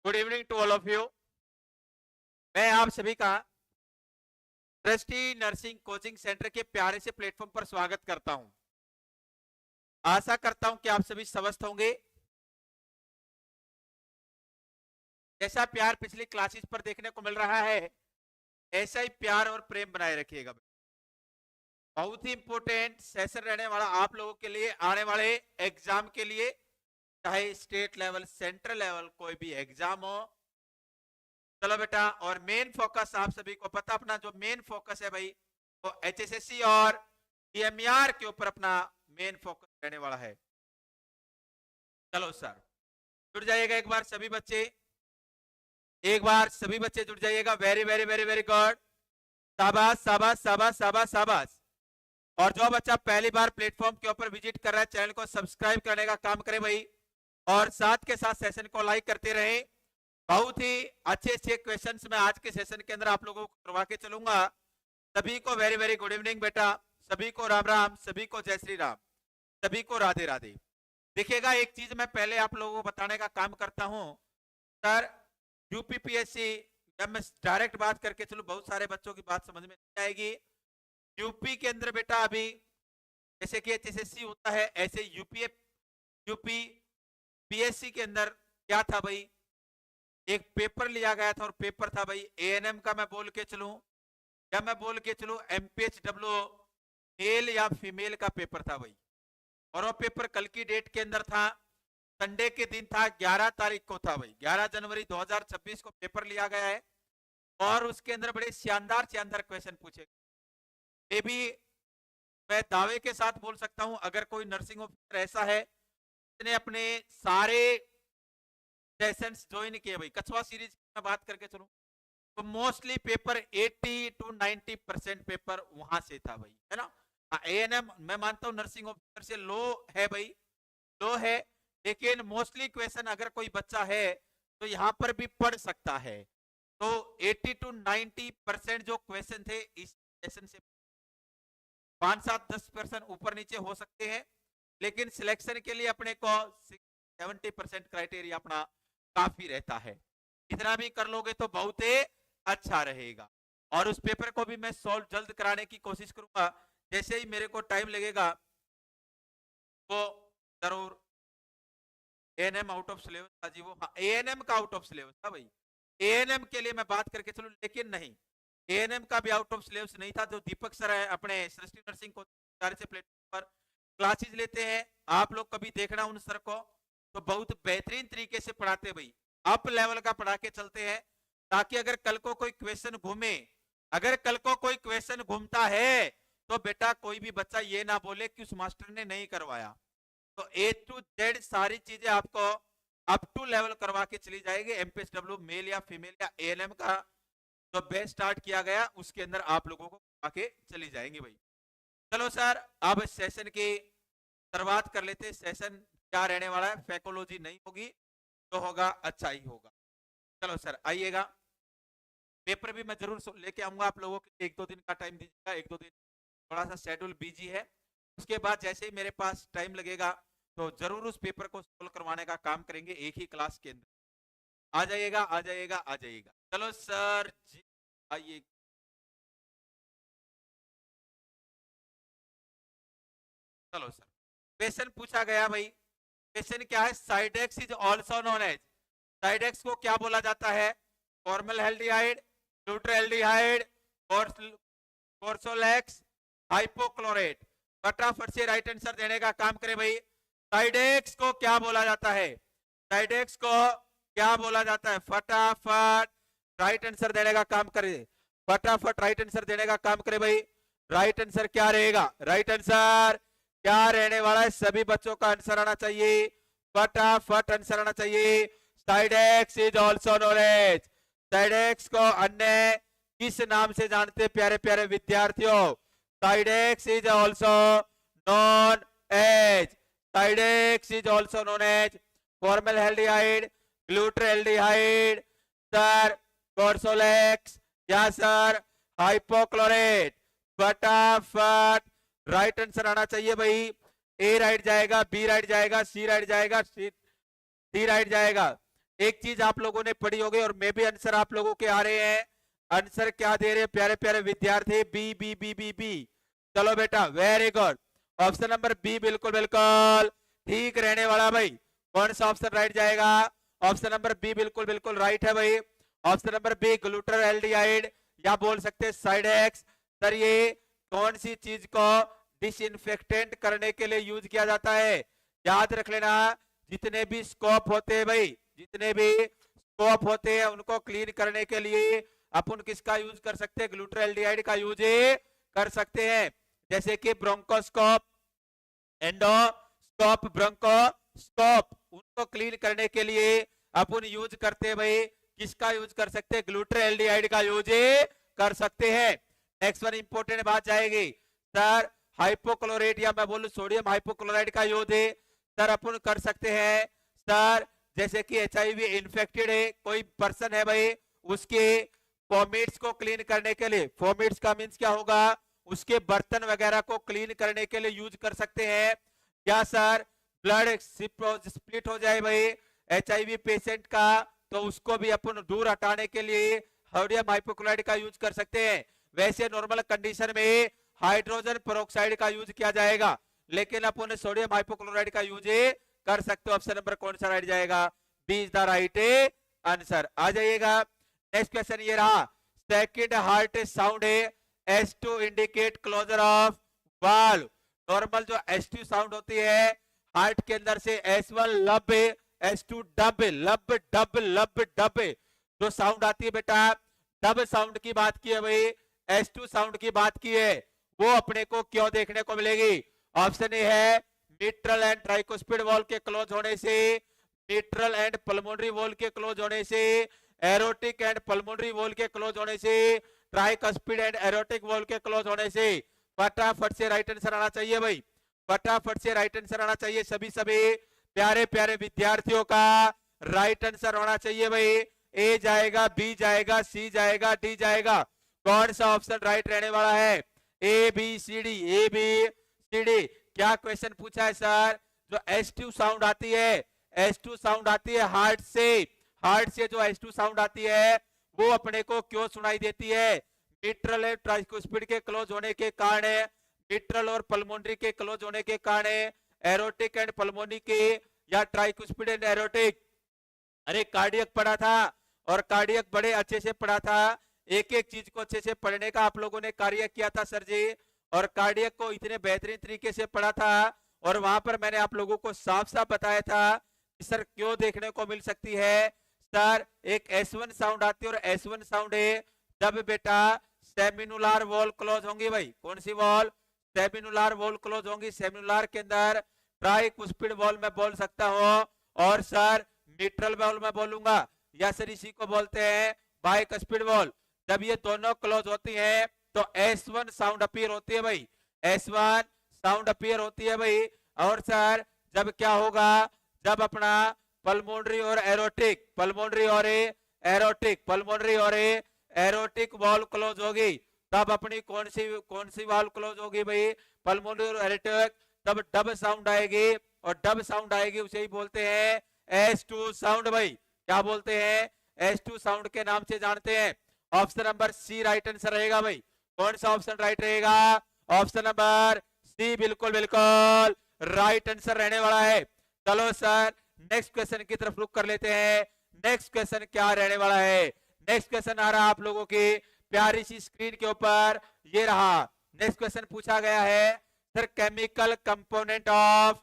Good evening to all of you. मैं आप सभी का दृष्टि नर्सिंग कोचिंग सेंटर के प्यारे से प्लेटफॉर्म पर स्वागत करता हूं। आशा करता हूं कि आप सभी स्वस्थ होंगे। जैसा प्यार पिछली क्लासेस पर देखने को मिल रहा है, ऐसा ही प्यार और प्रेम बनाए रखिएगा। बहुत ही इंपॉर्टेंट सेशन रहने वाला आप लोगों के लिए, आने वाले एग्जाम के लिए, चाहे स्टेट लेवल सेंट्रल लेवल कोई भी एग्जाम हो। चलो बेटा, और मेन फोकस आप सभी को पता, अपना जो मेन फोकस है भाई वो एचएसएससी और डीएमईआर के ऊपर अपना मेन फोकस रहने वाला है। चलो सर, जुड़ जाइएगा एक बार सभी बच्चे, एक बार सभी बच्चे जुड़ जाइएगा। Very very very very good, शाबाश शाबाश शाबाश शाबाश शाबाश। और जो बच्चा पहली बार प्लेटफॉर्म के ऊपर विजिट कर रहा है, चैनल को सब्सक्राइब करने का काम करे भाई, और साथ के साथ सेशन को लाइक करते रहे। बहुत ही अच्छे अच्छे क्वेश्चंस मैं आज के सेशन के अंदर आप लोगों को करवा के चलूंगा। सभी को वेरी वेरी गुड इवनिंग बेटा, सभी को राम राम, सभी को जय श्री राम, सभी को राधे राधे। देखिएगा, एक चीज मैं पहले आप लोगों को बताने का काम करता हूं सर। यूपीपीएससी, जब मैं डायरेक्ट बात करके चलूं, बहुत सारे बच्चों की बात समझ में नहीं आएगी। यूपी के अंदर बेटा अभी जैसे कि एचएसएससी होता है, ऐसे यूपी पीएससी के अंदर क्या था भाई, एक पेपर लिया गया था, और पेपर था भाई एएनएम का। मैं बोल के चलूं या मैं बोल के चलूं एमपीएचडब्ल्यू, मेल या फीमेल का पेपर था भाई। और वो पेपर कल की डेट के अंदर था, संडे के दिन था, 11 तारीख को था भाई, 11 जनवरी 2026 को पेपर लिया गया है। और उसके अंदर बड़े शानदार शानदार क्वेश्चन पूछे। ये भी मैं दावे के साथ बोल सकता हूं, अगर कोई नर्सिंग ऑफिसर ऐसा है जिसने अपने सारे सेशंस ज्वाइन किए भाई, कछवा सीरीज की मैं बात करके चलूं तो मोस्टली पेपर 80 to 90% पेपर वहां से था भाई, है ना। एएनएम मैं मानता हूं नर्सिंग ऑफिसर से लो है भाई, लो है, लेकिन मोस्टली क्वेश्चन अगर कोई बच्चा है तो यहाँ पर भी पढ़ सकता है। तो 80 to 90% जो क्वेश्चन थे इस सेशन से 5-7-10% ऊपर नीचे हो सकते हैं, लेकिन सिलेक्शन के लिए अपने को 70% क्राइटेरिया अपना काफी रहता है। इतना भी कर लोगे तो बहुत ही अच्छा रहेगा। और उस पेपर को भी मैं सॉल्व जल्द कराने की कोशिश करूंगा। जैसे ही मेरे को टाइम लगेगा वो जरूर। एएनएम आउट ऑफ सिलेबस था जी वो, हाँ एएनएम का आउट ऑफ सिलेबस था भाई। एएनएम के लिए मैं बात करके चलूं, लेकिन नहीं, एएनएम का भी आउट ऑफ सिलेबस नहीं था। जो दीपक सर है अपने सृष्टि नर्सिंग को से प्लेटफॉर्म पर क्लासेस लेते हैं, आप लोग कभी देखना उन सर को, तो बहुत बेहतरीन तरीके से पढ़ाते भाई, अप लेवल का पढ़ा के चलते हैं, ताकि अगर कल को कोई क्वेश्चन घूमे, अगर कल को कोई क्वेश्चन घूमता है तो बेटा कोई भी बच्चा ये ना बोले कि उस मास्टर ने नहीं करवाया। तो ए टू जेड सारी चीजें आपको अप टू लेवल करवा के चली जाएगी। एमपीएचडब्ल्यू मेल या फीमेल या एएनएम का जो बेस स्टार्ट किया गया उसके अंदर आप लोगों को आके चली जाएंगी भाई। चलो सर, अब सेशन की शुरुआत कर लेते। सेशन क्या रहने वाला है, फैकोलॉजी नहीं होगी, तो होगा अच्छा ही होगा। चलो सर आइएगा, पेपर भी मैं जरूर लेके आऊंगा आप लोगों के, 1-2 दिन का टाइम दीजिएगा, 1-2 दिन थोड़ा सा शेड्यूल बिजी है। उसके बाद जैसे ही मेरे पास टाइम लगेगा तो जरूर उस पेपर को सोल्व करवाने का काम करेंगे एक ही क्लास के अंदर। आ जाइएगा आ जाइएगा आ जाइएगा। चलो सर जी आइए। चलो सर, क्वेश्चन पूछा गया भाई, क्वेश्चन क्या है, साइडेक्स is also known as, Cidex को क्या बोला जाता है, फॉर्मलडेहाइड, न्यूट्रलडेहाइड, कोर्सोलेक्स, हाइपोक्लोरेट। फटाफट से राइट आंसर देने का काम करें भाई। साइडेक्स को क्या बोला जाता है, साइडेक्स को क्या बोला जाता है, फटाफट राइट आंसर देने का काम करें, फटाफट राइट आंसर देने का काम करें भाई। राइट आंसर क्या रहेगा, राइट आंसर क्या रहने वाला है, सभी बच्चों का आंसर आना चाहिए, फटाफट आंसर आना चाहिए। Cidex is also known as, Cidex को अन्य किस नाम से जानते प्यारे प्यारे विद्यार्थियों, Cidex is also known as, Cidex is also known as formaldehyde, glutaraldehyde, sir Korsolex या सर हाइपोक्लोरेट। फटाफट राइट आंसर आना चाहिए भाई। ए राइट जाएगा, बी राइट जाएगा, सी राइट जाएगा, सी राइट जाएगा। एक चीज आप लोगों ने पढ़ी होगी और मैं भी आंसर आप लोगों के आ रहे हैं। आंसर क्या दे रहे हैं प्यारे प्यारे विद्यार्थी? B B B B B. चलो बेटा very good. Option number B बिल्कुल बिल्कुल ठीक रहने वाला भाई। कौन सा ऑप्शन राइट जाएगा? ऑप्शन नंबर बी बिल्कुल बिल्कुल राइट है भाई। Option number B glutaraldehyde या बोल सकते हैं साइडेक्स। सर ये कौन सी चीज को डिसइंफेक्टेंट करने के लिए यूज किया जाता है? याद रख लेना, जितने भी स्कोप होते हैं भाई, जितने भी स्कोप होते हैं उनको क्लीन करने के लिए अपन किसका यूज कर सकते हैं? ग्लूटर एल्डिहाइड का यूज कर सकते हैं। जैसे कि ब्रोंकोस्कोप, एंडोस्कोप, ब्रोंकोस्कोप, उनको क्लीन करने के लिए अपन यूज करते हैं भाई। किसका यूज कर सकते हैं? ग्लूटर एल्डिहाइड का यूज कर सकते हैं। नेक्स्ट वन इंपॉर्टेंट बात जाएगी सर, हाइपोक्लोराइड या मैं बोलूं सोडियम हाइपोक्लोराइड का यूज सर अपन कर सकते हैं। सर जैसे कि HIV इन्फेक्टेड है कोई पर्सन है भाई, उसके फॉमिट्स को क्लीन करने के लिए, फॉमिट्स का मींस क्या होगा? उसके बर्तन वगैरह को क्लीन करने के लिए यूज कर सकते हैं। क्या सर ब्लड स्प्लिट हो जाए भाई HIV पेशेंट का, तो उसको भी अपन दूर हटाने के लिए सोडियम हाइपोक्लोराइड का यूज कर सकते हैं। वैसे नॉर्मल कंडीशन में हाइड्रोजन पेरोक्साइड का यूज किया जाएगा, लेकिन अपन सोडियम हाइपोक्लोराइड का यूज कर सकते हो। ऑप्शन नंबर कौन सा राइट जाएगा? B is the right answer. आ जाइएगा नेक्स्ट क्वेश्चन ये रहा। सेकंड हार्ट साउंड है S2 indicate closure of valve. Normal जो S2 साउंड होती है हार्ट के अंदर से S1 लब, S2 डब, लब डब लब डब, जो साउंड आती है बेटा डब साउंड की बात की है भाई, S2 साउंड की बात की है, वो अपने को क्यों देखने को मिलेगी? ऑप्शन ए है मिट्रल एंड ट्राइकोस्पिड वॉल के क्लोज होने से, मिट्रल एंड पल्मोनरी वॉल के क्लोज होने से, एरोटिक एंड पल्मोनरी वॉल के क्लोज होने से, ट्राइकस्पिड एंड एरोटिक वॉल के क्लोज होने से। फटाफट से राइट आंसर आना चाहिए भाई, फटाफट से राइट आंसर आना चाहिए। सभी प्यारे प्यारे विद्यार्थियों का राइट आंसर होना चाहिए भाई। ए जाएगा, बी जाएगा, सी जाएगा, डी जाएगा। कौन सा ऑप्शन राइट रहने वाला है? A B C D, A B C D. क्या क्वेश्चन पूछा है सर? जो S2 साउंड आती है, S2 साउंड आती है हार्ट से, हार्ट से जो S2 साउंड आती है वो अपने को क्यों सुनाई देती है? मिट्रल और ट्राइकोस्पिड के क्लोज होने के कारण, मिट्रल और पल्मोनरी के क्लोज होने के कारण, एरोटिक एंड पल्मोनरी के या ट्राइकोस्पिड एंड एरोटिक। अरे कार्डियक पढ़ा था और कार्डियक बड़े अच्छे से पढ़ा था, एक एक चीज को अच्छे से पढ़ने का आप लोगों ने कार्य किया था सर जी, और कार्डियक को इतने बेहतरीन तरीके से पढ़ा था और वहां पर मैंने आप लोगों को साफ साफ बताया था कि सर क्यों देखने को मिल सकती है। सर एक S1 साउंड आती है और S1 साउंड है जब बेटा सेमिनुलार वॉल क्लोज होंगी भाई। कौन सी वॉल? सेमिनुलार वॉल क्लोज होंगी। सेमिनुलार के अंदर ट्राइकुस्पिड वॉल में बोल सकता हूँ और सर मिट्रल वॉल में बोलूंगा, या सर इसी को बोलते हैं बाइकस्पिड वॉल। जब ये दोनों क्लोज होती हैं तो S1 साउंड अपीयर होती है भाई, S1 साउंड अपीयर होती है भाई। और सर जब क्या होगा? जब अपना पल्मोनरी और एरोटिक, पल्मोनरी और एरोटिक, पल्मोनरी और एरोटिक वॉल क्लोज होगी, तब अपनी कौन सी वॉल क्लोज होगी भाई? पल्मोनरी और एरोटिक। तब डब साउंड आएगी और डब साउंड आएगी उसे ही बोलते हैं S2 साउंड भाई। क्या बोलते हैं? S2 साउंड के नाम से जानते हैं। Option number C right answer रहेगा भाई। कौन सा ऑप्शन राइट रहेगा? ऑप्शन नंबर सी बिल्कुल बिल्कुल राइट आंसर रहने वाला है। चलो सर नेक्स्ट क्वेश्चन की तरफ रुक कर लेते हैं। नेक्स्ट क्वेश्चन क्या रहने वाला है? नेक्स्ट क्वेश्चन आ रहा आप लोगों की प्यारी सी स्क्रीन के ऊपर, ये रहा। नेक्स्ट क्वेश्चन पूछा गया है sir chemical component of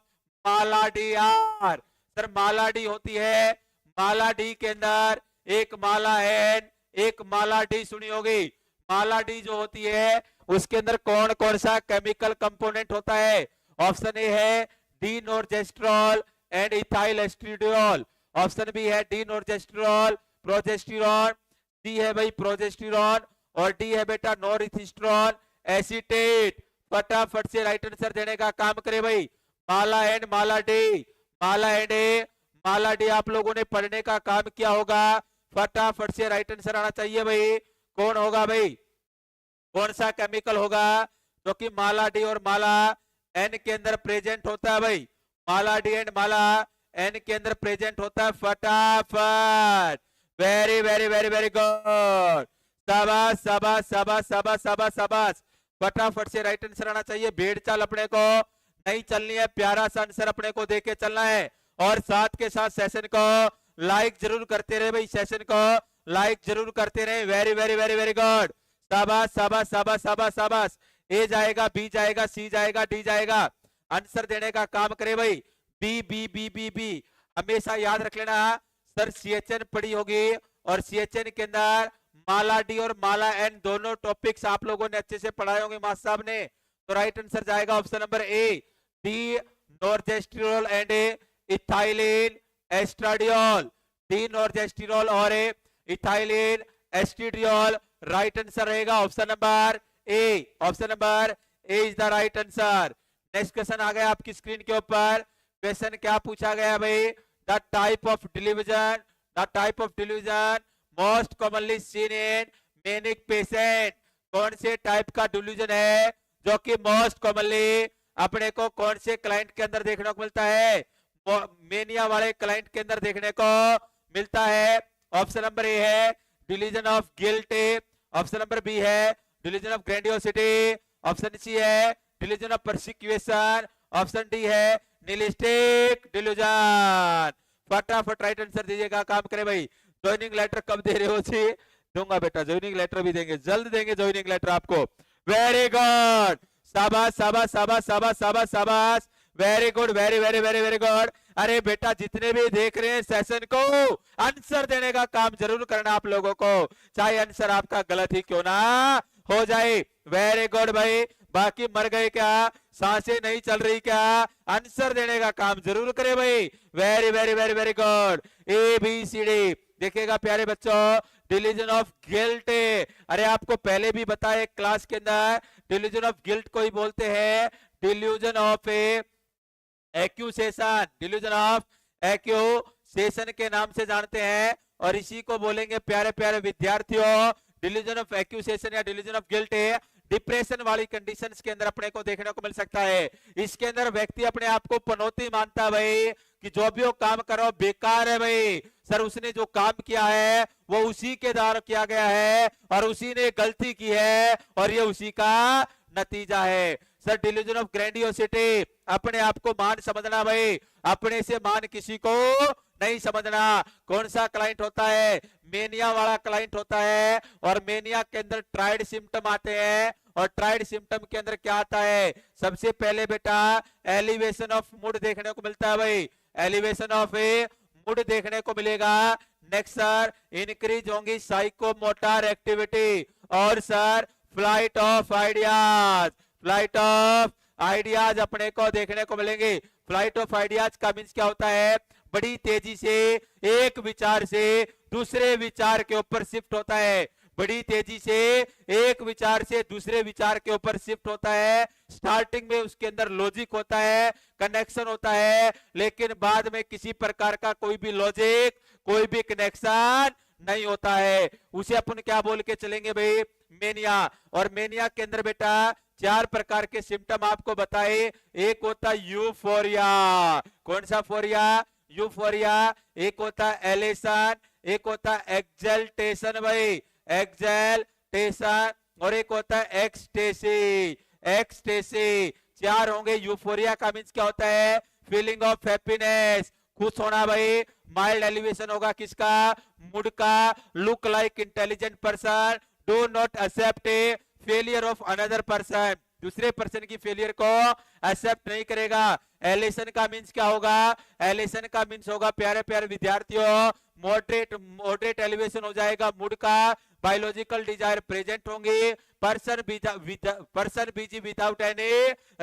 Mala D are. Sir Mala D होती है, मालाडी के अंदर एक माला एन, एक माला डी सुनी होगी। माला डी जो होती है उसके अंदर कौन कौन सा केमिकल कंपोनेंट होता है? ऑप्शन ए है D norgestrel and ethyl estradiol. Option B है डी नॉर्जेस्ट्रॉल प्रोजेस्टेरॉन, सी है भाई प्रोजेस्टेरॉन, और डी है बेटा नॉरिथिस्ट्रॉल एसीटेट। फटाफट से राइट आंसर देने का काम करे भाई। Mala and Mala D, Mala and Mala D आप लोगों ने पढ़ने का काम किया होगा। फटाफट से राइट आंसर आना चाहिए भाई। कौन होगा भाई? कौन सा केमिकल होगा जो कि माला डी और माला एन के अंदर प्रेजेंट होता है भाई? माला डी एंड माला एन के अंदर प्रेजेंट होता है फटाफट। Very very very very good, शाबाश शाबाश शाबाश शाबाश शाबाश शाबाश। फटाफट से राइट आंसर आना चाहिए। भेड़ चाल अपने को नहीं चलनी है, प्यारा सा आंसर अपने को देके चलना है। और साथ के साथ सेशन को लाइक जरूर करते रहे भाई, सेशन को लाइक जरूर करते रहे। Very very very very good, शाबाश शाबाश शाबाश शाबाश शाबाश। ए जाएगा, बी जाएगा, सी जाएगा, डी जाएगा। आंसर देने का काम करे भाई, B B B B B. हमेशा याद रख लेना सर, सीएचएन पढ़ी होगी और सीएचएन के अंदर माला डी और माला एन दोनों टॉपिक्स आप लोगों ने अच्छे से पढ़ाए होंगे मास्टर साहब ने। तो राइट आंसर जाएगा option number A, D norgestrel and ethylene estradiol. D norgestrel और इथाइलिन एस्ट्राडियोल राइट आंसर रहेगा option number A. Option number A is the right answer. Next question आ गया आपकी स्क्रीन के ऊपर। क्वेश्चन क्या पूछा गया भाई, the type of delusion, the type of delusion most commonly seen in manic patient. कौन से टाइप का डिलीविजन है जो कि मोस्ट कॉमनली अपने को कौन से क्लाइंट के अंदर देखने को मिलता है, मेनिया वाले क्लाइंट के अंदर देखने को मिलता है। ऑप्शन नंबर ए है delusion of guilt, option number B है delusion of grandiosity, option C है delusion of persecution, option D है निलिस्टिक डिलीजन। फटाफट राइट आंसर दीजिएगा, काम करे भाई। ज्वाइनिंग लेटर कब दे रहे हो जी? दूंगा बेटा, ज्वाइनिंग लेटर भी देंगे, जल्द देंगे ज्वाइनिंग लेटर आपको। वेरी गुड, शाबाश शाबाश शाबाश शाबाश शाबाश शाबाश, very good, very very very very good. अरे बेटा जितने भी देख रहे हैं सेशन को, आंसर देने का काम जरूर करना आप लोगों को, चाहे आंसर आपका गलत ही क्यों ना हो जाए। वेरी गुड भाई, बाकी मर गए क्या, सांसें नहीं चल रही क्या, आंसर देने का काम जरूर करे भाई। Very very very very good, A B C D. देखिएगा प्यारे बच्चों, डिलीजन ऑफ गिल्ट, अरे आपको पहले भी बताया क्लास के अंदर, डिलीजन ऑफ गिल्ट को ही बोलते हैं delusion of accusation, delusion of accusation के नाम से जानते हैं। और इसी को बोलेंगे प्यारे प्यारे विद्यार्थियों, डिल्यूजन ऑफ एक्यूसेशन या डिल्यूजन ऑफ गिल्ट डिप्रेशन वाली कंडीशंस के अंदर अपने को देखने को मिल सकता है। इसके अंदर व्यक्ति अपने आप को पनौती मानता है भाई कि जो भी वो काम करो बेकार है भाई, सर उसने जो काम किया है वो उसी के द्वारा किया गया है और उसी ने गलती की है और ये उसी का नतीजा है। सर डिल्यूजन ऑफ ग्रैंडियोसिटी, अपने आप को मान समझना भाई, अपने से मान किसी को नहीं समझना। कौन सा क्लाइंट होता है, मेनिया वाला क्लाइंट होता है। और मेनिया के अंदर ट्राइड सिम्टम आते हैं और ट्राइड सिम्टम के अंदर क्या आता है, सबसे पहले बेटा एलिवेशन ऑफ मूड देखने को मिलता है भाई, एलिवेशन ऑफ मूड देखने को मिलेगा। नेक्स्ट सर इंक्रीज होंगी साइकोमोटर एक्टिविटी और sir flight of ideas, flight of ideas अपने को देखने को मिलेंगे। फ्लाइट ऑफ आइडियाज का मीन्स क्या होता है, बड़ी तेजी से एक विचार से दूसरे विचार के ऊपर शिफ्ट होता है, बड़ी तेजी से एक विचार से दूसरे विचार के ऊपर शिफ्ट होता है। स्टार्टिंग में उसके अंदर लॉजिक होता है, कनेक्शन होता है, लेकिन बाद में किसी प्रकार का कोई भी लॉजिक, कोई भी कनेक्शन नहीं होता है। उसे अपन क्या बोल के चलेंगे भाई, मेनिया। और मेनिया के अंदर बेटा 4 प्रकार के सिम्टम आपको बताए। एक होता यूफोरिया, कौन सा फोरिया, यूफोरिया। एक होता एलेशन, एक होता एक्सल्टेशन भाई, एक्सल्टेशन। और एक होता है एक्सटेसी, एक्सटेसी। 4 होंगे। यूफोरिया का मीन्स क्या होता है, फीलिंग ऑफ हैप्पीनेस, खुश होना भाई। माइल्ड एलिवेशन होगा किसका, मूड का। Look like intelligent person, do not accept failure of another person, दूसरे पर्सन की फेलियर को एक्सेप्ट नहीं करेगा। एलेशन का मीन्स क्या होगा, एलेशन का मीन्स होगा प्यारे प्यारे विद्यार्थियों मॉडरेट, मॉडरेट एलिवेशन हो जाएगा मूड का। बायोलॉजिकल डिजायर प्रेजेंट होंगे। Person busy without any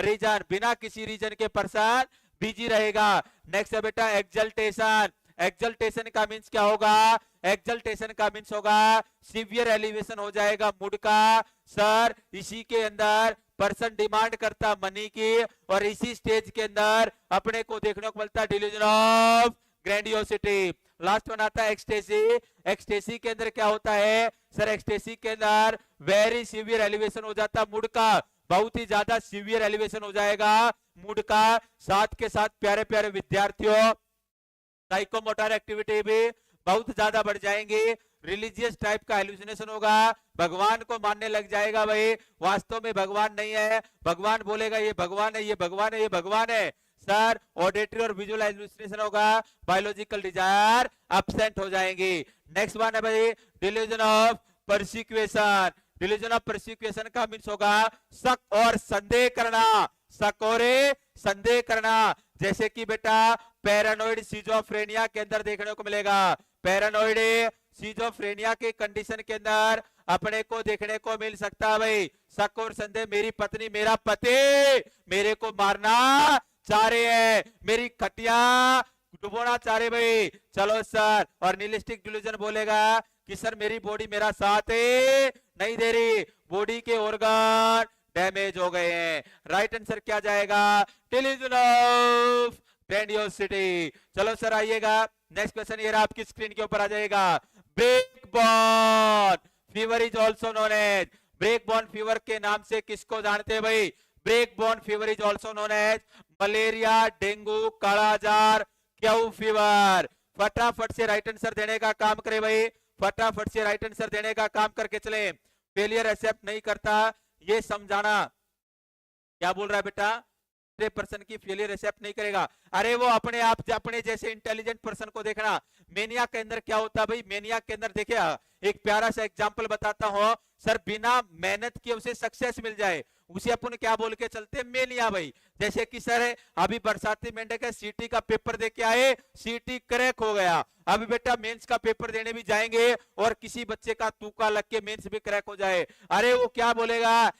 reason, बिना किसी रीजन के पर्सन बिजी रहेगा। नेक्स्ट है बेटा एक्सल्टेशन, एक्सल्टेशन का मीन्स क्या होगा, एक्सल्टेशन का मीन्स होगा सीवियर एलिवेशन हो जाएगा मूड का। सर इसी के अंदर पर्सन डिमांड करता मनी की और इसी स्टेज के अंदर अपने को देखने को मिलता है delusion of grandiosity. Last one आता है एक्सटेसी। एक्सटेसी के अंदर क्या होता है सर, एक्सटेसी के अंदर वेरी सीवियर एलिवेशन हो जाता है मूड का, बहुत ही ज्यादा सीवियर एलिवेशन हो जाएगा मूड का। साथ के साथ प्यारे प्यारे विद्यार्थियों साइकोमोटर एक्टिविटी भी बहुत ज्यादा बढ़ जाएंगी, रिलीजियस टाइप का हेलुसिनेशन होगा, भगवान को मानने लग जाएगा भाई वास्तव में भगवान नहीं है, भगवान बोलेगा ये भगवान है, ये भगवान है, ये भगवान है। सर ऑडिटरी और विजुअल हेलुसिनेशन होगा, बायोलॉजिकल डिजायर एब्सेंट हो जाएंगी। नेक्स्ट वन है भाई delusion of persecution. Delusion of persecution का मीन्स होगा शक और संदेह करना, शक और संदेह करना, जैसे कि बेटा पैरानोइड सिजोफ्रेनिया के अंदर देखने को मिलेगा। पैरानोइड सिजोफ्रेनिया के कंडीशन के अंदर अपने को देखने को मिल सकता है भाई शक और संदेह, मेरी पत्नी मेरा पति मेरे को मारना चाह रहे हैं, मेरी खटिया डुबोना चाह रहे भाई, चलो सर। और निहिलिस्टिक डिल्यूजन बोलेगा कि सर मेरी बॉडी मेरा साथ नहीं दे रही, बॉडी के ऑर्गन डैमेज हो गए हैं। राइट आंसर क्या जाएगा? Delusion of grandiosity. चलो सर आइएगा नेक्स्ट क्वेश्चन, ये आपकी स्क्रीन के ऊपर आ जाएगा। Break bone fever is also known as, break bone fever के नाम से किसको जानते हैं भाई? Break bone fever is also known as malaria, dengue, kala azar, Q fever. फटाफट से राइट आंसर देने का काम करे भाई, फटाफट से राइट आंसर देने का काम करके चले। फेलियर एक्सेप्ट नहीं करता ये समझाना। क्या बोल रहा है बेटा? पर्सन की फेलियर एक्सेप्ट नहीं करेगा, अरे वो अपने आप अपने जैसे इंटेलिजेंट पर्सन को देखना। मेनिया के अंदर क्या होता है भाई? मेनिया के अंदर देखिए एक प्यारा सा एग्जांपल बताता हूं सर, बिना मेहनत के उसे सक्सेस मिल जाए उसे अपन क्या बोल के चलते हैं? मेनिया भाई। जैसे कि सर अभी बरसाती मेंढक है, सीटी का पेपर दे के आए, सीटी क्रैक हो गया, अभी बेटा मेंस का पेपर देने भी जाएंगे और किसी बच्चे का तुक्का लग के मेंस भी क्रैक हो जाए, अरे वो क्या बोलेगा?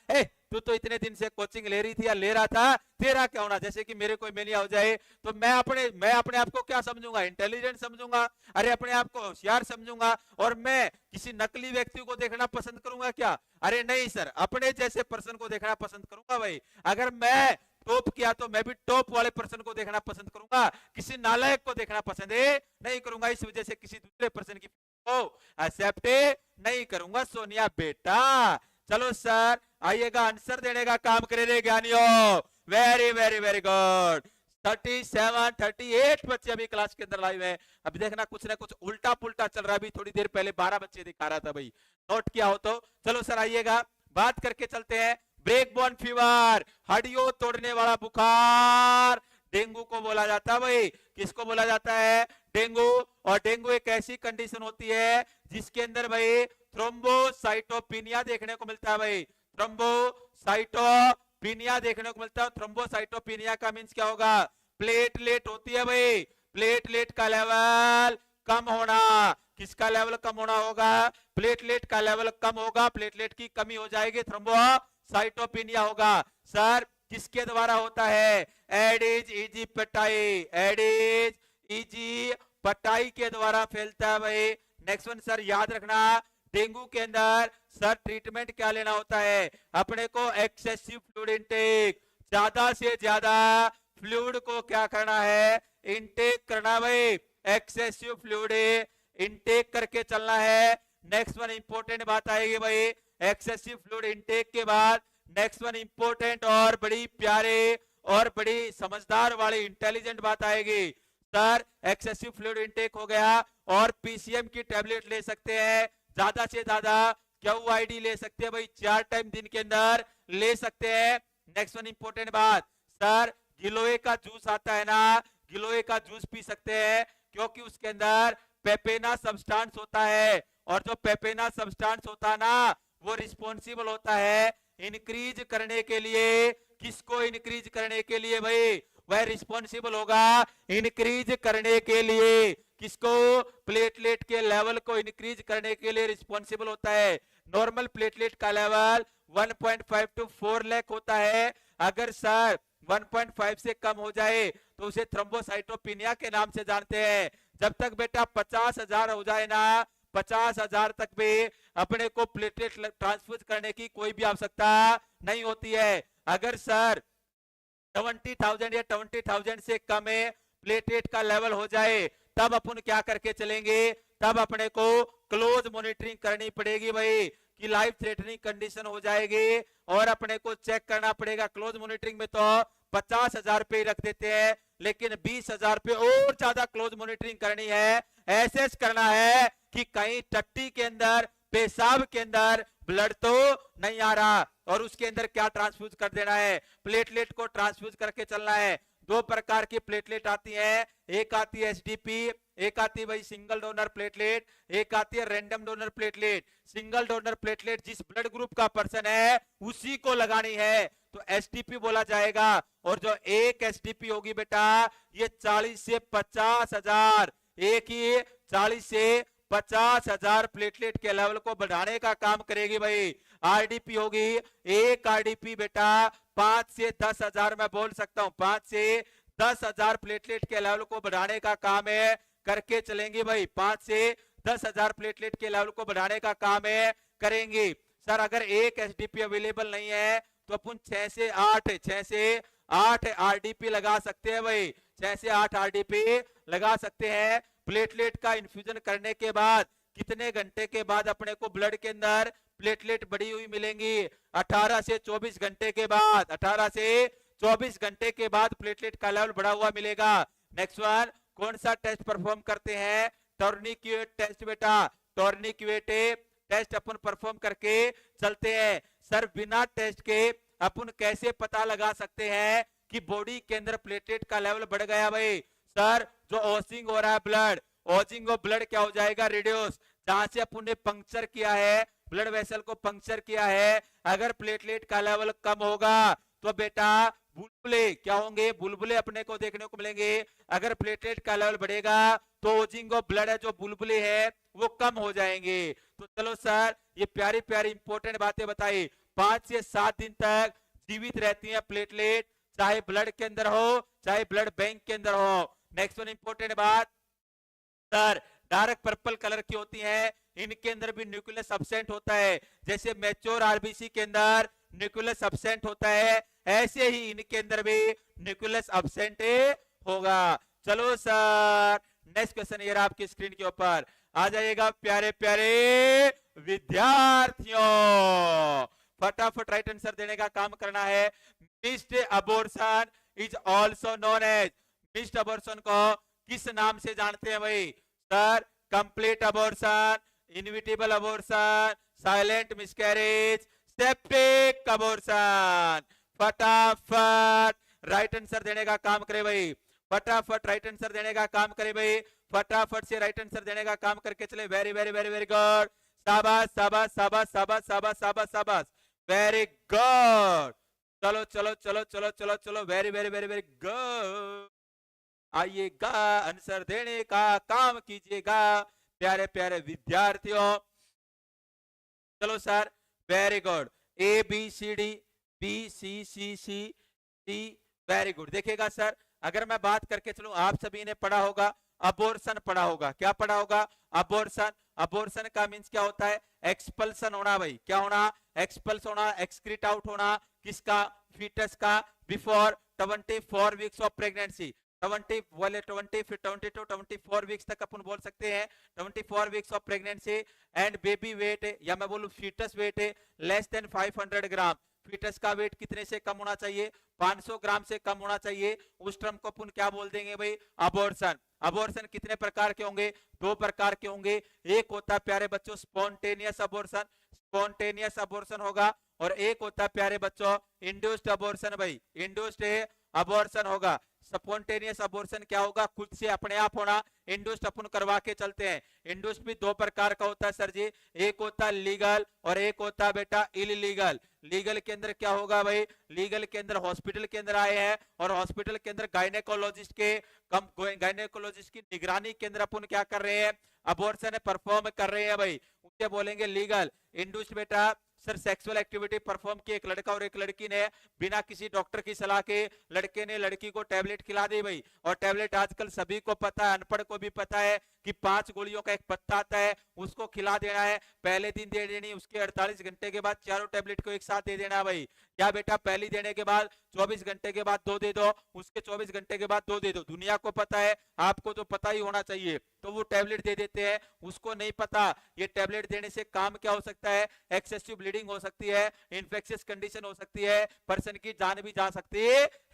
तू तो इतने दिन से कोचिंग ले रही थी या ले रहा था, तेरा क्या होना? जैसे कि मेरे कोई मेनिया हो जाए तो मैं अपने आप को क्या समझूंगा? इंटेलिजेंट समझूंगा, अरे अपने आप को होशियार समझूंगा, और मैं किसी नकली व्यक्ति को देखना पसंद करूंगा क्या? अरे नहीं सर, अपने जैसे पर्सन को देखना पसंद करूंगा भाई। अगर मैं टॉप किया तो मैं भी टॉप वाले पर्सन को देखना पसंद करूंगा, किसी नालायक को देखना पसंद नहीं करूंगा। इस वजह से किसी दूसरे पर्सन की को एक्सेप्ट नहीं करूंगा सोनिया बेटा। चलो सर आइएगा आंसर देने का काम करे रे ज्ञानियों। Very very very good. 37 38 बच्चे अभी क्लास के अंदर लाइव है। अभी देखना कुछ ना कुछ उल्टा पुल्टा चल रहा है। अभी थोड़ी देर पहले 12 बच्चे दिखा रहा था भाई, नोट किया हो तो। चलो सर आइएगा बात करके चलते हैं। ब्रेक बॉर्न फीवर, हड्डियों तोड़ने वाला बुखार, डेंगू को बोला जाता है भाई। किसको बोला जाता है? डेंगू। और डेंगू एक ऐसी कंडीशन होती है जिसके अंदर भाई थ्रोम्बोसाइटोपिनिया देखने को मिलता है भाई। थ्रोम्बोसाइटोपिनिया देखने को मिलता है। थ्रोम्बोसाइटोपिनिया का मींस क्या होगा? प्लेटलेट होती है भाई, प्लेटलेट का लेवल कम होना। किसका लेवल कम होना होगा? प्लेटलेट का लेवल कम होगा, प्लेटलेट की कमी हो जाएगी, थ्रोम्बोसाइटोपिनिया होगा। सर किसके द्वारा होता है? एडिज इजिप्टाई, एडिज इजिप्टाई के द्वारा फैलता है भाई। नेक्स्ट वन सर याद रखना, डेंगू के अंदर सर ट्रीटमेंट क्या लेना होता है? अपने को एक्सेसिव फ्लूइड इंटेक, ज्यादा से ज्यादा फ्लूइड को क्या करना है? इंटेक करना भाई। एक्सेसिव फ्लूइड इंटेक करके चलना है। नेक्स्ट वन इंपॉर्टेंट बात आएगी भाई, एक्सेसिव फ्लूइड इंटेक के बाद नेक्स्ट वन इंपॉर्टेंट और बड़ी प्यारे और बड़ी समझदार वाली इंटेलिजेंट बात आएगी। सर एक्सेसिव फ्लूइड इंटेक हो गया और पीसीएम की टैबलेट ले सकते हैं, ज्यादा से ज्यादा क्यूआईडी ले सकते हैं भाई, 4 टाइम दिन के अंदर ले सकते हैं। नेक्स्ट वन इंपॉर्टेंट बात, सर गिलोय का जूस आता है ना, गिलोय का जूस पी सकते हैं क्योंकि उसके अंदर पेपेना सब्सटेंस होता है, और जो पेपेना सब्सटेंस होता है ना वो रिस्पॉन्सिबल होता है इंक्रीज करने के लिए। किसको इंक्रीज करने के लिए भाई? वह रिस्पॉन्सिबल होगा इंक्रीज करने के लिए। किसको? प्लेटलेट के लेवल को इंक्रीज करने के लिए रिस्पॉन्सिबल होता है। नॉर्मल प्लेटलेट का लेवल 1.5 to 4 लाख होता है। अगर सर 1.5 से कम हो जाए तो उसे थ्रोम्बोसाइटोपिनिया के नाम से जानते हैं। जब तक बेटा 50,000 हो जाए ना, 50,000 तक भी अपने को प्लेटलेट ट्रांसफ्यूज करने की कोई भी आवश्यकता नहीं होती है। अगर सर 20,000 या 20,000 से कम है प्लेटलेट का लेवल हो जाए, तब अपन क्या करके चलेंगे? तब अपने को क्लोज मॉनिटरिंग करनी पड़ेगी भाई, कि लाइफ थ्रेटनिंग कंडीशन हो जाएगी और अपने को चेक करना पड़ेगा। क्लोज मॉनिटरिंग में तो 50,000 पे रख देते हैं, लेकिन 20,000 पे और ज्यादा क्लोज मॉनिटरिंग करनी है, एसेस करना है कि कहीं टट्टी के अंदर, पेशाब के अंदर ब्लड तो नहीं आ रहा, और उसके अंदर क्या ट्रांसफ्यूज कर देना है, प्लेटलेट को ट्रांसफ्यूज करके चलना है। दो प्रकार की प्लेटलेट आती है, एक आती है एसडीपी, एक आती है भाई सिंगल डोनर प्लेटलेट, एक आती है random donor platelet. Single donor platelet जिस ब्लड ग्रुप का पर्सन है उसी को लगानी है तो एसडीपी बोला जाएगा। और जो एक एसडीपी होगी बेटा ये 40 से 50,000, एक ही 40 से 50,000 प्लेटलेट के लेवल को बढ़ाने का काम करेगी भाई। आरडीपी होगी, एक आरडीपी बेटा 5 से 10,000, मैं बोल सकता हूं 5 से 10,000 प्लेटलेट के लेवल को बढ़ाने का काम है, करके चलेंगे भाई। 5 से 10,000 प्लेटलेट के लेवल को बढ़ाने का काम है, करेंगे। सर अगर एक एसडीपी अवेलेबल नहीं है तो अपन 6 से 8 आरडीपी लगा सकते हैं भाई, 6 से 8 आरडीपी लगा सकते हैं। प्लेटलेट का इन्फ्यूजन करने के बाद कितने घंटे के बाद अपने को ब्लड के अंदर प्लेटलेट बढ़ी हुई मिलेंगी? 18 से 24 घंटे के बाद, 18 से 24 घंटे के बाद प्लेटलेट का लेवल बढ़ा हुआ मिलेगा। नेक्स्ट वन, कौन सा टेस्ट परफॉर्म करते हैं? टॉर्निक्यूट टेस्ट बेटा, टॉर्निक्यूट टेस्ट अपन परफॉर्म करके चलते हैं। सर बिना टेस्ट के अपन कैसे पता लगा सकते हैं कि बॉडी के अंदर प्लेटलेट का लेवल बढ़ गया भाई? सर जो ओसिंग हो रहा है ब्लड, ओसिंग ऑफ ब्लड क्या हो जाएगा? रिड्यूस। जहां से अपन ने पंक्चर किया है, ब्लड वेसल को पंक्चर किया है, अगर प्लेटलेट का लेवल कम होगा तो बेटा बुलबुले क्या होंगे? बुलबुले अपने को देखने को मिलेंगे। अगर प्लेटलेट का लेवल बढ़ेगा तो ओजिंग ऑफ ब्लड है, जो बुलबुले है वो कम हो जाएंगे। तो चलो सर ये प्यारी प्यारी इंपॉर्टेंट बातें बताई। 5 से 7 दिन तक जीवित रहती है प्लेटलेट, चाहे ब्लड के अंदर हो चाहे ब्लड बैंक के अंदर हो। नेक्स्ट वन इंपॉर्टेंट बात, सर डार्क पर्पल कलर की होती है, इनके अंदर भी न्यूक्लियस एब्सेंट होता है। जैसे मैच्योर आरबीसी के अंदर न्यूक्लियस एब्सेंट होता है, ऐसे ही इनके अंदर भी न्यूक्लियस एब्सेंट होगा। चलो सर नेक्स्ट क्वेश्चन ये आपकी स्क्रीन के ऊपर आ जाइएगा। प्यारे प्यारे विद्यार्थियों फटाफट राइट आंसर देने का काम करना है। Missed abortion is also known as, missed abortion को किस नाम से जानते हैं भाई? Sir complete abortion, inevitable abortion, silent miscarriage, septic abortion. फटाफट राइट आंसर देने का काम करे भाई, फटाफट राइट आंसर देने का काम करे भाई, फटाफट से राइट आंसर देने का काम करके चले। Very very very very good, शाबाश शाबाश शाबाश शाबाश शाबाश शाबाश शाबाश, वेरी गुड। चलो चलो चलो चलो चलो चलो, very very very very good. आइएगा आंसर देने का काम कीजिएगा प्यारे प्यारे विद्यार्थियों। चलो sir very good, A B C D, B C C C D, very good. देखिएगा सर अगर मैं बात करके चलूं, आप सभी ने पढ़ा होगा अबॉर्शन पढ़ा होगा। क्या पढ़ा होगा? अबॉर्शन। अबॉर्शन का मींस क्या होता है? एक्सपल्सन होना भाई। क्या होना? एक्सपल्स होना, एक्सक्रीट आउट होना। किसका? फीटस का before 24 weeks of pregnancy. 24 weeks तक अपन बोल सकते हैं 24 weeks of pregnancy. And baby weight या मैं बोलूं foetus weight less than 500 gram. Foetus का वेट कितने से कम होना चाहिए? 500 ग्राम से कम होना चाहिए। उस टर्म को अपन क्या बोल देंगे भाई? अबॉर्शन। अबॉर्शन कितने प्रकार के होंगे? 2 प्रकार के होंगे। एक होता है प्यारे बच्चों स्पॉन्टेनियस अबॉर्शन, स्पॉन्टेनियस अबॉर्शन होगा। और एक होता है प्यारे बच्चों इंड्यूस्ड अबॉर्शन भाई, इंड्यूस्ड अबॉर्शन होगा। स्पॉन्टेनियस अबॉर्शन क्या होगा? खुद से अपने आप होना। इंड्यूस्ड अपन करवा के चलते हैं। इंड्यूस्ड भी 2 प्रकार का होता है सर जी, एक होता है लीगल और एक होता है बेटा इलीगल। लीगल के अंदर क्या होगा भाई? लीगल के अंदर हॉस्पिटल के अंदर आए हैं और हॉस्पिटल के अंदर गायनेकोलॉजिस्ट की निगरानी के अंदर अपन क्या कर रहे हैं? अबॉर्शन परफॉर्म कर रहे हैं भाई, उसे बोलेंगे लीगल। इंड्यूस्ड बेटा सर सेक्सुअल एक्टिविटी परफॉर्म की एक लड़का और एक लड़की ने बिना किसी डॉक्टर की सलाह के, लड़के ने लड़की को टैबलेट खिला दी भाई। और टैबलेट आजकल सभी को पता है, अनपढ़ को भी पता है कि 5 गोलियों का एक पत्ता आता है, उसको खिला देना है। पहले दिन दे देनी, उसके 48 घंटे के बाद चारों टैबलेट को एक साथ दे देना भाई। या बेटा पहली देने के बाद 24 घंटे के बाद 2 दे दो, उसके 24 घंटे के बाद 2 दे दो। दुनिया को पता है, आपको तो पता ही होना चाहिए, तो वो टैबलेट दे देते हैं। उसको नहीं पता ये टैबलेट देने से काम क्या हो सकता है? एक्सेसिव ब्लीडिंग हो सकती है, इन्फेक्शियस कंडीशन हो सकती है, पर्सन की जान भी जा सकती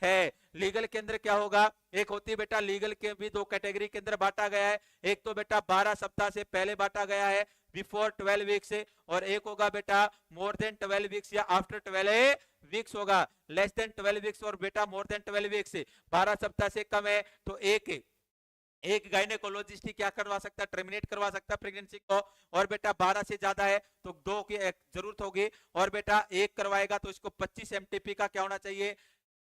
है। लीगल के अंदर क्या होगा? एक होती है बेटा लीगल के भी दो कैटेगरी के अंदर बांटा गया है। एक तो बेटा 12 सप्ताह से पहले बांटा गया है, बिफोर 12 वीक्स से, और एक होगा बेटा मोर देन 12 वीक्स या आफ्टर 12 वीक्स होगा। लेस देन 12 वीक्स और बेटा मोर देन 12 वीक्स, 12 सप्ताह से कम है तो एक गायनेकोलॉजिस्ट ही क्या करवा सकता है, टर्मिनेट करवा सकता है प्रेगनेंसी को। और बेटा 12 से ज्यादा है तो 2 की जरूरत होगी, और बेटा एक करवाएगा तो इसको 25 एमटीपी का क्या होना चाहिए,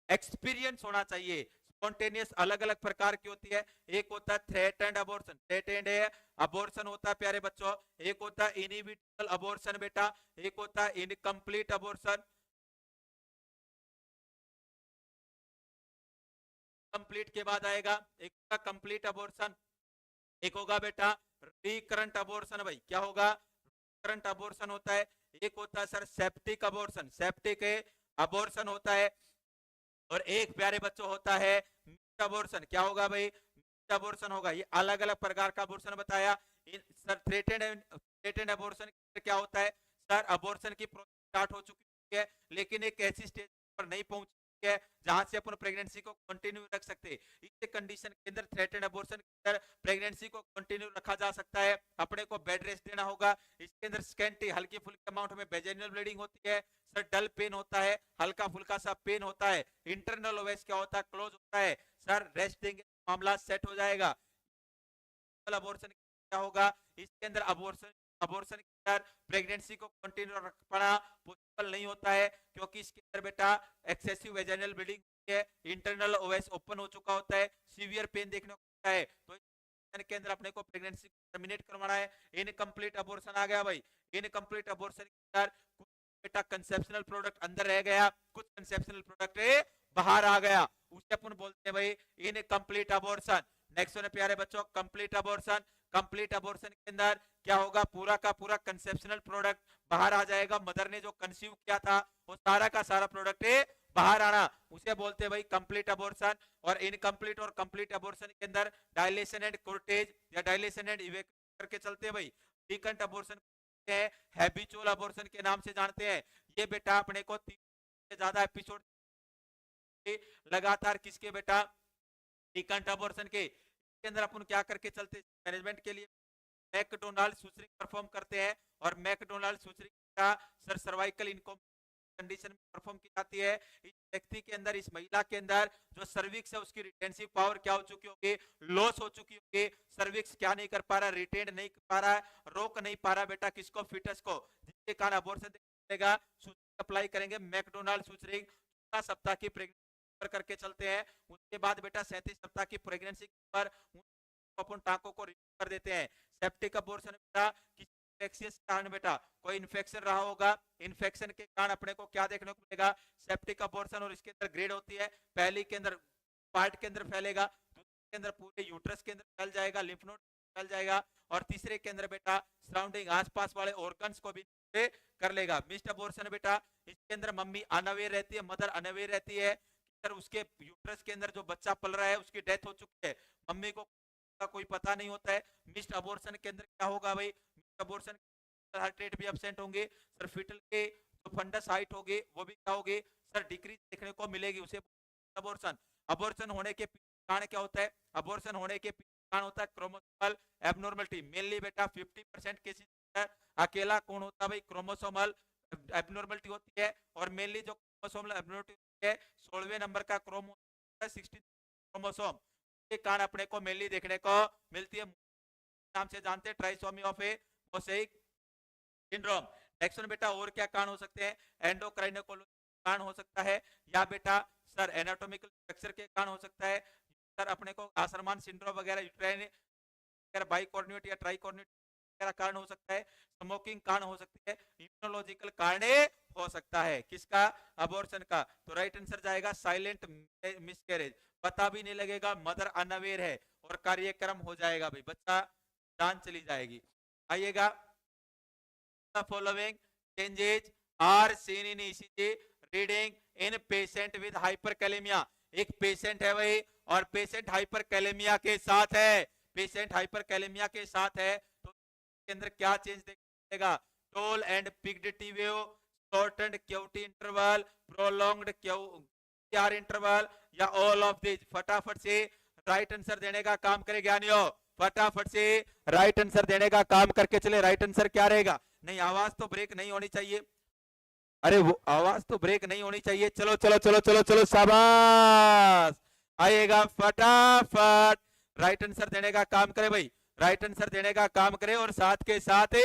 एक्सपीरियंस होना चाहिए। स्पॉन्टेनियस अलग अलग प्रकार की होती है, एक होता है थ्रेटेंड अबॉर्शन, थ्रेटेंड अबॉर्शन होता है प्यारे बच्चों, एक होता है इनएविटेबल अबॉर्शन बेटा, एक होता है इनकम्प्लीट अबॉर्शन, कंप्लीट के बाद आएगा एक होगा कंप्लीट अबॉर्शन, एक होगा बेटा रिकरेंट अबॉर्शन। भाई क्या होगा, रिकरेंट अबॉर्शन होता है। एक होता है sir septic abortion, septic abortion होता है। और एक प्यारे बच्चों होता है मिक्स्ड अबॉर्शन। क्या होगा भाई, मिक्स्ड अबॉर्शन होगा। ये अलग अलग प्रकार का अबॉर्शन बताया। सर थ्रेटेंड अबॉर्शन क्या होता है, सर अबॉर्शन की प्रोसेस स्टार्ट हो चुकी है लेकिन एक ऐसी स्टेज पर नहीं पहुंच है जहां से अपन प्रेगनेंसी को कंटिन्यू रख सकते। इस कंडीशन के अंदर थ्रेटेंड अबॉर्शन के अंदर प्रेगनेंसी को कंटिन्यू रखा जा सकता है। अपने को बेड रेस्ट देना होगा। इसके अंदर स्कैंटी हल्की फुल्की अमाउंट में वेजाइनल ब्लीडिंग होती है, सर डल पेन होता है, हल्का फुल्का सा पेन होता है, इंटरनल ओवेस क्या होता है, क्लोज होता है। सर रेस्ट देंगे मामला सेट हो जाएगा। अबॉर्शन क्या होगा, इसके अंदर अबॉर्शन के अंदर प्रेगनेंसी को कंटिन्यू रख पाना पॉसिबल नहीं होता है क्योंकि इसके अंदर बेटा एक्सेसिव वेजाइनल ब्लीडिंग है, इंटरनल ओवेस ओपन हो चुका होता है, सीवियर पेन देखने को मिलता है। तो के अंदर अपने को प्रेगनेंसी टर्मिनेट करवाना है। इनकम्प्लीट अबॉर्शन आ गया भाई। इनकम्प्लीट अबॉर्शन के अंदर कुछ बेटा कंसेप्शनल प्रोडक्ट अंदर रह गया, कुछ कंसेप्शनल प्रोडक्ट बाहर आ गया, उसे अपन बोलते हैं भाई इनकम्प्लीट अबॉर्शन। नेक्स्ट है प्यारे बच्चों कंप्लीट अबॉर्शन। कंप्लीट अबॉर्शन के अंदर क्या होगा, पूरा का पूरा कंसेप्शनल प्रोडक्ट बाहर आ जाएगा। मदर ने जो कंसीव किया था वो सारा का सारा प्रोडक्ट बाहर आना, उसे बोलते हैं भाई कंप्लीट अबॉर्शन। और इनकम्प्लीट और कंप्लीट अबॉर्शन के अंदर डायलेशन एंड कोर्टेज या डायलेशन एंड इवैक्यूएशन करके चलते हैं भाई। फ्रीक्वेंट अबॉर्शन हैबिचुअल अबॉर्शन के नाम से जानते हैं। ये बेटा अपने को 3 से ज्यादा एपिसोड लगातार किसके बेटा, फ्रीक्वेंट अबॉर्शन के अंदर अपन क्या करके चलते मैनेजमेंट के लिए मैकडोनाल्ड सुचरिंग परफॉर्म करते हैं। और मैकडोनाल्ड सुचरिंग का सर सर्वाइकल इनकम कंडीशन में परफॉर्म की जाती है। इस व्यक्ति के अंदर, इस महिला के अंदर जो सर्विक्स है उसकी रिटेंसिव पावर क्या हो चुकी होगी, लॉस हो चुकी होगी। सर्विक्स क्या नहीं कर पा रहा, रिटेन नहीं कर पा रहा, रोक नहीं पा रहा बेटा किसको, फिटस को, जिसके कारण अबॉर्शन देगा। अप्लाई करेंगे मैकडोनाल्ड सुचरिंग 14 सप्ताह की प्रेगनेंसी करके चलते हैं। उसके बाद बेटा 37 सप्ताह की प्रेगनेंसी पर अपन टांकों को रिमूव कर देते हैं। सेप्टिक अबॉर्शन बेटा किसी कारण बेटा कोई इन्फेक्शन रहा होगा, इन्फेक्शन के कारण अपने को क्या देखने को मिलेगा, सेप्टिक अबॉर्शन। और इसके अंदर ग्रेड होती है, पहली के अंदर पार्ट के अंदर फैलेगा, दूसरे के अंदर पूरे यूट्रस के अंदर फैल जाएगा, लिम्फ नोड फैल जाएगा, और तीसरे के अंदर बेटा सराउंडिंग आसपास वाले ऑर्गन्स को भी कर लेगा। मिस्ड अबॉर्शन बेटा इसके अंदर मम्मी अनअवेयर रहती है, मदर अनअवेयर रहती है, उसके यूट्रस के अंदर जो बच्चा पल रहा है उसकी डेथ हो चुकी है, मम्मी को कोई पता नहीं होता है। मिस्ड अबॉर्शन के अंदर क्या होगा भाई, मिस्ड अबॉर्शन हार्ट रेट भी एब्सेंट होंगे, सर फीटल के जो फंडस हाइट होगी वो भी क्या होगी, सर डिक्रीज देखने को मिलेगी, उसे अबॉर्शन। अबॉर्शन होने के कारण क्या होता है, अबॉर्शन होने के कारण होता है क्रोमोसोमल एबनॉर्मलिटी। मेनली बेटा 50% केसेस अकेला कौन होता है भाई, क्रोमोसोमल एबनॉर्मलिटी होती है। और मेनली जो क्रोमोसोमल एबनॉर्मलिटी है 16वें नंबर का क्रोमोसोम 60 क्रोमोसोम के कारण अपने को मेनली देखने को मिलती है, नाम से जानते हैं trisomy of a mosaic syndrome. Next one बेटा और क्या कारण हो सकते हैं, एंडोक्राइनोलॉजी कारण हो सकता है, या बेटा सर एनाटॉमिकल स्ट्रक्चर के कारण हो सकता है, सर अपने को आसरमान सिंड्रोम वगैरह, यूट्राइन वगैरह, बाइकॉर्नियोट या ट्राइकॉर्नियोट वगैरह कारण हो सकता है, स्मोकिंग कारण हो सकती है, इम्यूनोलॉजिकल कारण हो सकता है किसका, अबॉर्शन का। तो राइट आंसर जाएगा साइलेंट मिसकैरेज, पता भी नहीं लगेगा, मदर अनअवेयर है और कार्यक्रम हो जाएगा भाई, बच्चा जान चली जाएगी। आइएगा, following changes are seen in ECG reading in patient with hyperkalemia। एक पेशेंट है भाई और पेशेंट हाइपरकैलेमिया के साथ है, पेशेंट हाइपरकैलेमिया के साथ है, तो के अंदर क्या चेंज देखेगा, tall and peaked T wave, shortened QT interval, prolonged PR interval या ऑल ऑफ दिस? फटाफट से राइट आंसर देने का काम करे ज्ञानियों, फटाफट से राइट आंसर देने का काम करके चले। राइट आंसर क्या रहेगा? नहीं, आवाज तो ब्रेक नहीं होनी चाहिए, अरे वो आवाज तो ब्रेक नहीं होनी चाहिए। चलो चलो चलो चलो चलो, शाबाश, आइएगा फटाफट राइट आंसर देने का काम करे भाई, राइट आंसर देने का काम करे और साथ के साथ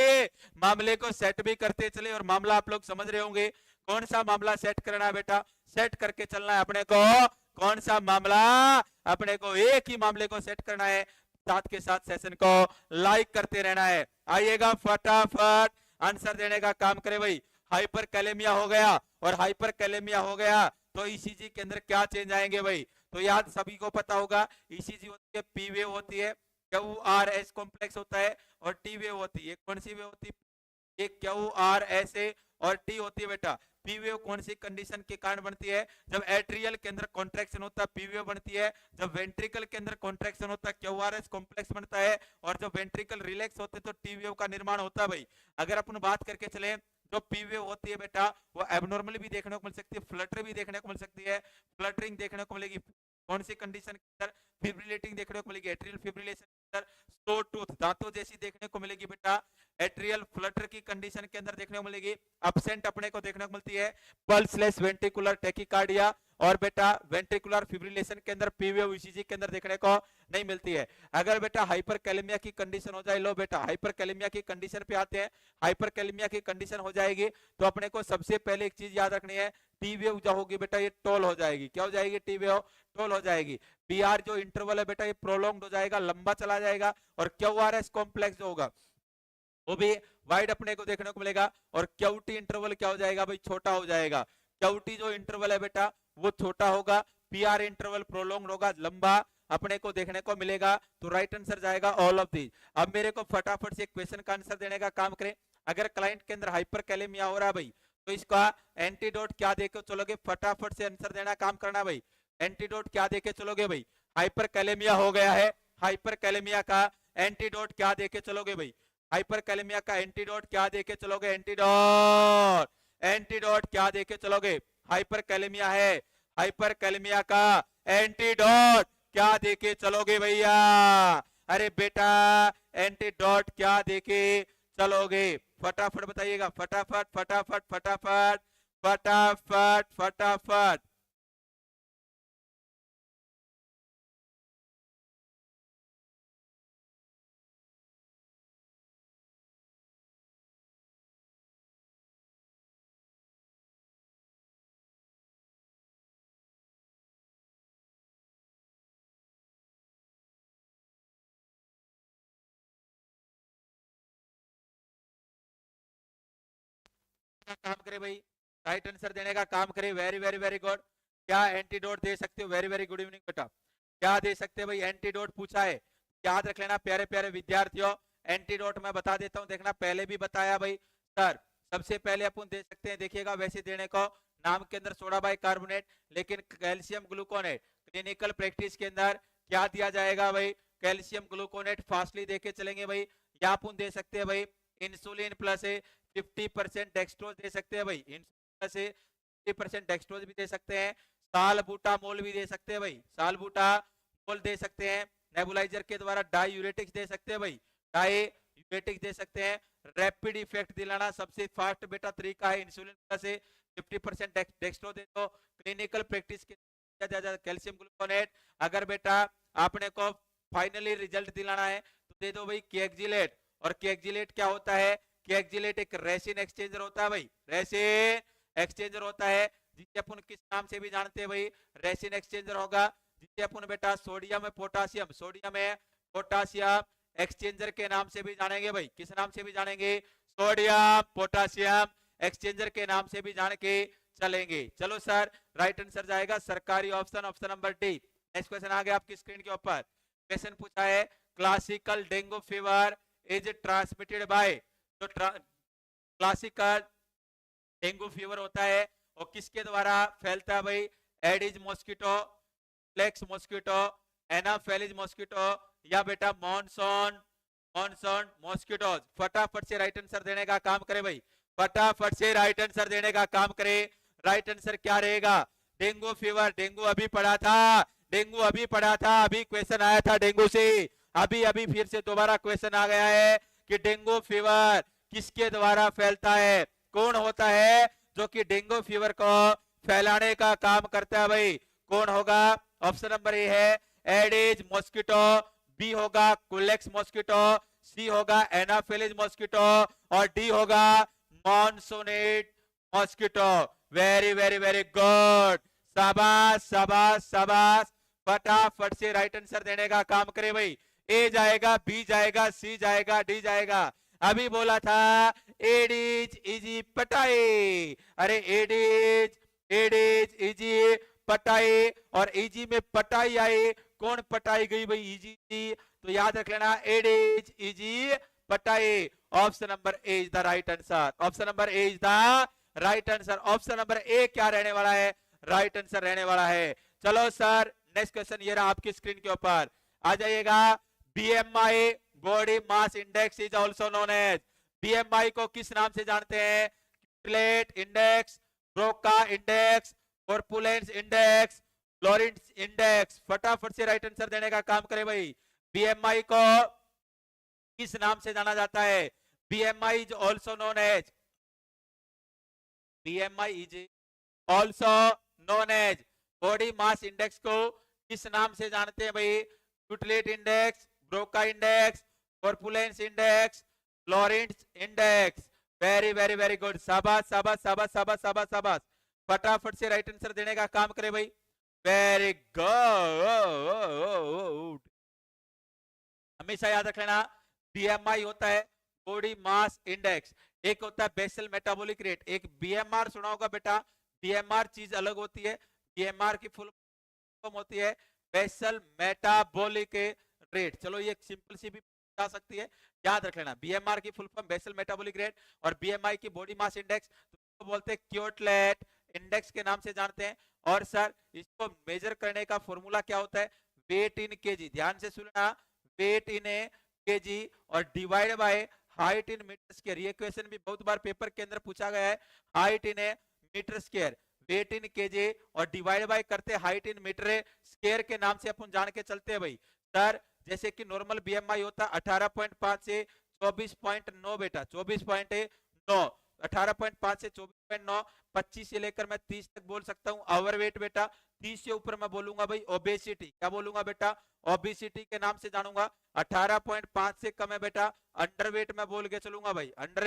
मामले को सेट भी करते चले। और मामला आप लोग समझ रहे होंगे, कौन सा मामला सेट करना है बेटा? सेट करके चलना है अपने को। कौन सा मामला? अपने को एक ही मामले को सेट करना है, साथ के साथ सेशन को लाइक करते रहना है। आइएगा फटाफट आंसर देने का काम करे भाई। हाइपर कैलेमिया हो गया, और हाइपर कैलेमिया हो गया तो ईसीजी के अंदर क्या चेंज आएंगे भाई? तो याद सभी को पता होगा, ईसीजी होती है, पी वेव होती है, क्यू आर एस कॉम्प्लेक्स होता है, और टी वेव होती है। कौन सी वेव होती है? ये क्यू आर एस ए और टी होती है बेटा। पी वेव कौन सी कंडीशन के कारण बनती है? जब एट्रियल के अंदर कॉन्ट्रैक्शन होता है पी वेव बनती है, जब वेंट्रिकल के अंदर कॉन्ट्रैक्शन होता है क्यू आर एस कॉम्प्लेक्स बनता है, और जब वेंट्रिकल रिलैक्स होते हैं तो टी वेव का निर्माण होता है भाई। अगर अपन बात करके चले, जो पी वेव होती है बेटा वो एबनॉर्मल भी देखने को मिल सकती है, फ्लटर भी देखने को मिल सकती है। फ्लटरिंग देखने को मिलेगी कौन सी कंडीशन के अंदर? फिब्रिलेटिंग देखने को मिलेगी एट्रियल फिब्रिलेशन के अंदर। सो टूथ दांतों जैसी देखने को मिलेगी बेटा एट्रियल फ्लटर की कंडीशन के अंदर देखने को मिलेगी। अब्सेंट अपने को देखने को मिलती है पल्सलेस वेंट्रिकुलर टैकीकार्डिया, और बेटा वेंट्रिकुलर फिब्रिलेशन के अंदर पीवीओ ईसीजी के अंदर देखने को नहीं मिलती है। अगर बेटा हाइपर कैलेमिया की कंडीशन हो जाए, लो बेटा हाइपर कैलेमिया की कंडीशन पे आते हैं। हाइपर कैलेमिया की कंडीशन हो जाएगी तो अपने को सबसे पहले एक चीज याद रखनी है, टी वेव जो होगी बेटा ये टोल हो जाएगी। क्या हो जाएगी? टी वेव टोल हो जाएगी। पीआर जो इंटरवल है बेटा ये प्रोलॉन्ग्ड हो जाएगा, लंबा चला जाएगा, और क्यूआरएस कॉम्प्लेक्स जो होगा वो भी वाइड अपने को देखने को मिलेगा, और क्यूटी इंटरवल क्या हो जाएगा भाई? छोटा हो जाएगा। क्यूटी जो इंटरवल है बेटा वो छोटा होगा, पीआर इंटरवल प्रोलॉन्ग्ड होगा, लंबा अपने को देखने को मिलेगा। तो राइट आंसर जाएगा ऑल ऑफ दीज। अब मेरे को फटाफट से क्वेश्चन का आंसर देने का काम करें। अगर क्लाइंट के अंदर हाइपर कैलेमिया हो रहा है भाई तो इसका एंटीडोट क्या देके चलोगे? फटाफट से आंसर देना काम करना भाई। एंटीडोट क्या देके चलोगे भाई? हाइपर कैलेमिया हो गया है, हाइपर कैलेमिया का एंटीडोट क्या देके चलोगे भाई? हाइपर कैलेमिया का एंटीडोट क्या देके चलोगे? एंटीडोट, एंटीडोट क्या देके चलोगे? हाइपर कैलेमिया है, हाइपर कैलेमिया का एंटीडोट क्या देके चलोगे भैया? अरे बेटा एंटीडोट क्या देके चलोगे? फटाफट बताइएगा, फटाफट फटाफट फटाफट फटाफट फटाफट। काम करे भाई, राइट आंसर देने का काम करे। Very very very good. क्या एंटीडोट दे सकते हो? वेरी वेरी गुड इवनिंग बेटा। क्या दे सकते हैं भाई? एंटीडोट पूछा है, याद रख लेना प्यारे प्यारे विद्यार्थियों। एंटीडोट मैं बता देता हूँ, देखना पहले भी बताया भाई सर। सबसे पहले अपन दे सकते हैं, देखिएगा वैसे देने को नाम के अंदर सोडा बाई कार्बोनेट, लेकिन कैल्शियम ग्लूकोनेट क्लिनिकल प्रैक्टिस के अंदर क्या दिया जाएगा भाई? कैल्शियम ग्लूकोनेट फास्टली देके चलेंगे भाई। या अपन दे सकते हैं भाई इंसुलिन प्लस 50% डेक्सट्रोज दे सकते हैं भाई। इंसुलिन से 50% डेक्सट्रोज भी दे सकते हैं। सालबूटा मोल भी दे सकते हैं भाई, सालबूटा मोल दे सकते हैं। नेबुलाइजर के द्वारा डाईयूरेटिक्स दे सकते हैं भाई, डाईयूरेटिक्स दे सकते हैं। रैपिड इफेक्ट दिलाना सबसे फास्ट बेटा तरीका है, इंसुलिन प्लस 50% डेक्सट्रोज दे दो। क्लिनिकल प्रैक्टिस के कैल्शियम ग्लूकोनेट। अगर बेटा आपने को फाइनली रिजल्ट दिलाना है तो दे दो भाई केक्जिलेट। और केक्जिलेट क्या होता है? केक्जिलेट एक रेसिन एक्सचेंजर होता है भाई, रेसिन एक्सचेंजर होता है, जिसे अपन किस नाम से भी जानते हैं भाई? रेसिन एक्सचेंजर होगा, जिसे अपन बेटा सोडियम है पोटासियम, सोडियम है पोटासियम एक्सचेंजर के नाम से भी जानेंगे भाई। किस नाम से भी जानेंगे? सोडियम पोटासियम एक्सचेंजर के नाम से भी जान के चलेंगे। चलो सर, राइट आंसर जाएगा सरकारी option, option number D. Next question आ गया आपकी स्क्रीन के ऊपर। क्वेश्चन पूछा है classical dengue fever is transmitted by, तो क्लासिकल डेंगू फीवर होता है और किसके द्वारा फैलता है भाई? Aedes mosquito, Culex mosquito, Anopheles mosquito, या बेटा मॉनसोन मॉनसोन मॉस्किटोज। फटाफट से राइट आंसर देने का काम करे भाई, फटाफट से राइट आंसर देने का काम करे। राइट आंसर क्या रहेगा? डेंगू फीवर, डेंगू अभी पढ़ा था, डेंगू अभी पढ़ा था, अभी क्वेश्चन आया था डेंगू से, अभी अभी फिर से दोबारा क्वेश्चन आ गया है कि डेंगू फीवर किसके द्वारा फैलता है, कौन होता है जो कि डेंगू फीवर को फैलाने का काम करता है भाई, कौन होगा? ऑप्शन नंबर ए है एडिज मॉस्किटो, बी होगा कुलेक्स मॉस्किटो, सी होगा एनाफिलिस मॉस्किटो और डी होगा Mansonia mosquito. Very very very good, शाबाश शाबाश शाबाश, फटाफट से राइट आंसर देने का काम करे भाई। ए जाएगा, बी जाएगा, सी जाएगा, डी जाएगा। अभी बोला था एडिज इजी पटाई, अरे एडिज एडिज इजी पटाई और इजी में पटाई आई, कौन पटाई गई भाई? इजी, तो याद रख लेना एडिज इजी पटाई। Option number A is the right answer, option number A is the right answer, option number ए क्या रहने वाला है? राइट आंसर रहने वाला है। चलो सर नेक्स्ट क्वेश्चन ये रहा आपकी स्क्रीन के ऊपर, आ जाइएगा। BMI body mass index is also known as, BMI को किस नाम से जानते हैं? Quetelet index, Broca index, corpulence index, Florence index. फटाफट से राइट आंसर देने का काम करें भाई। बीएमआई को किस नाम से जाना जाता है? BMI is also known as, BMI is also known as, body mass index को किस नाम से जानते हैं भाई? Quetelet index, Broca index, corpulence index, Florence index. Very very very good, शाबाश शाबाश शाबाश शाबाश शाबाश शाबाश, फटाफट से राइट आंसर देने का काम करे भाई। वेरी गुड, हमेशा याद रख लेना बीएमआई होता है बॉडी मास इंडेक्स, एक होता है बेसल मेटाबॉलिक रेट, एक बीएमआर सुना होगा बेटा, बीएमआर चीज अलग होती है, बीएमआर की फुल फॉर्म होती है बेसल मेटाबॉलिक रेट। चलो ये सिंपल सी भी जा सकती है, याद रख लेना बीएमआर की full form basal metabolic rate और बीएमआई की बॉडी मास इंडेक्स तो बोलते हैं क्योटलेट इंडेक्स के नाम से जानते हैं। और सर इसको मेजर करने का फॉर्मूला क्या होता है? वेट इन केजी, ध्यान से सुनना, वेट इन केजी और divide by height in metre square. ये क्वेश्चन भी बहुत बार पेपर के अंदर पूछा गया है, height in metre square, weight in KG और डिवाइड बाय करते हाइट इन मीटर स्क्वायर के नाम से अपन जान के चलते हैं भाई। सर जैसे कि नॉर्मल बीएमआई होता 18.5 से 24.9 बेटा, 24.9, 18.5 से 24.9, 25 से लेकर मैं 30 तक बोल सकता हूँ ओवरवेट बेटा, 30 से ऊपर मैं बोलूंगा भाई ओबेसिटी, क्या बोलूंगा बेटा? ओबेसिटी के नाम से जानूंगा। 18.5 से कम है बेटा अंडरवेट में बोल के चलूंगा भाई, अंडर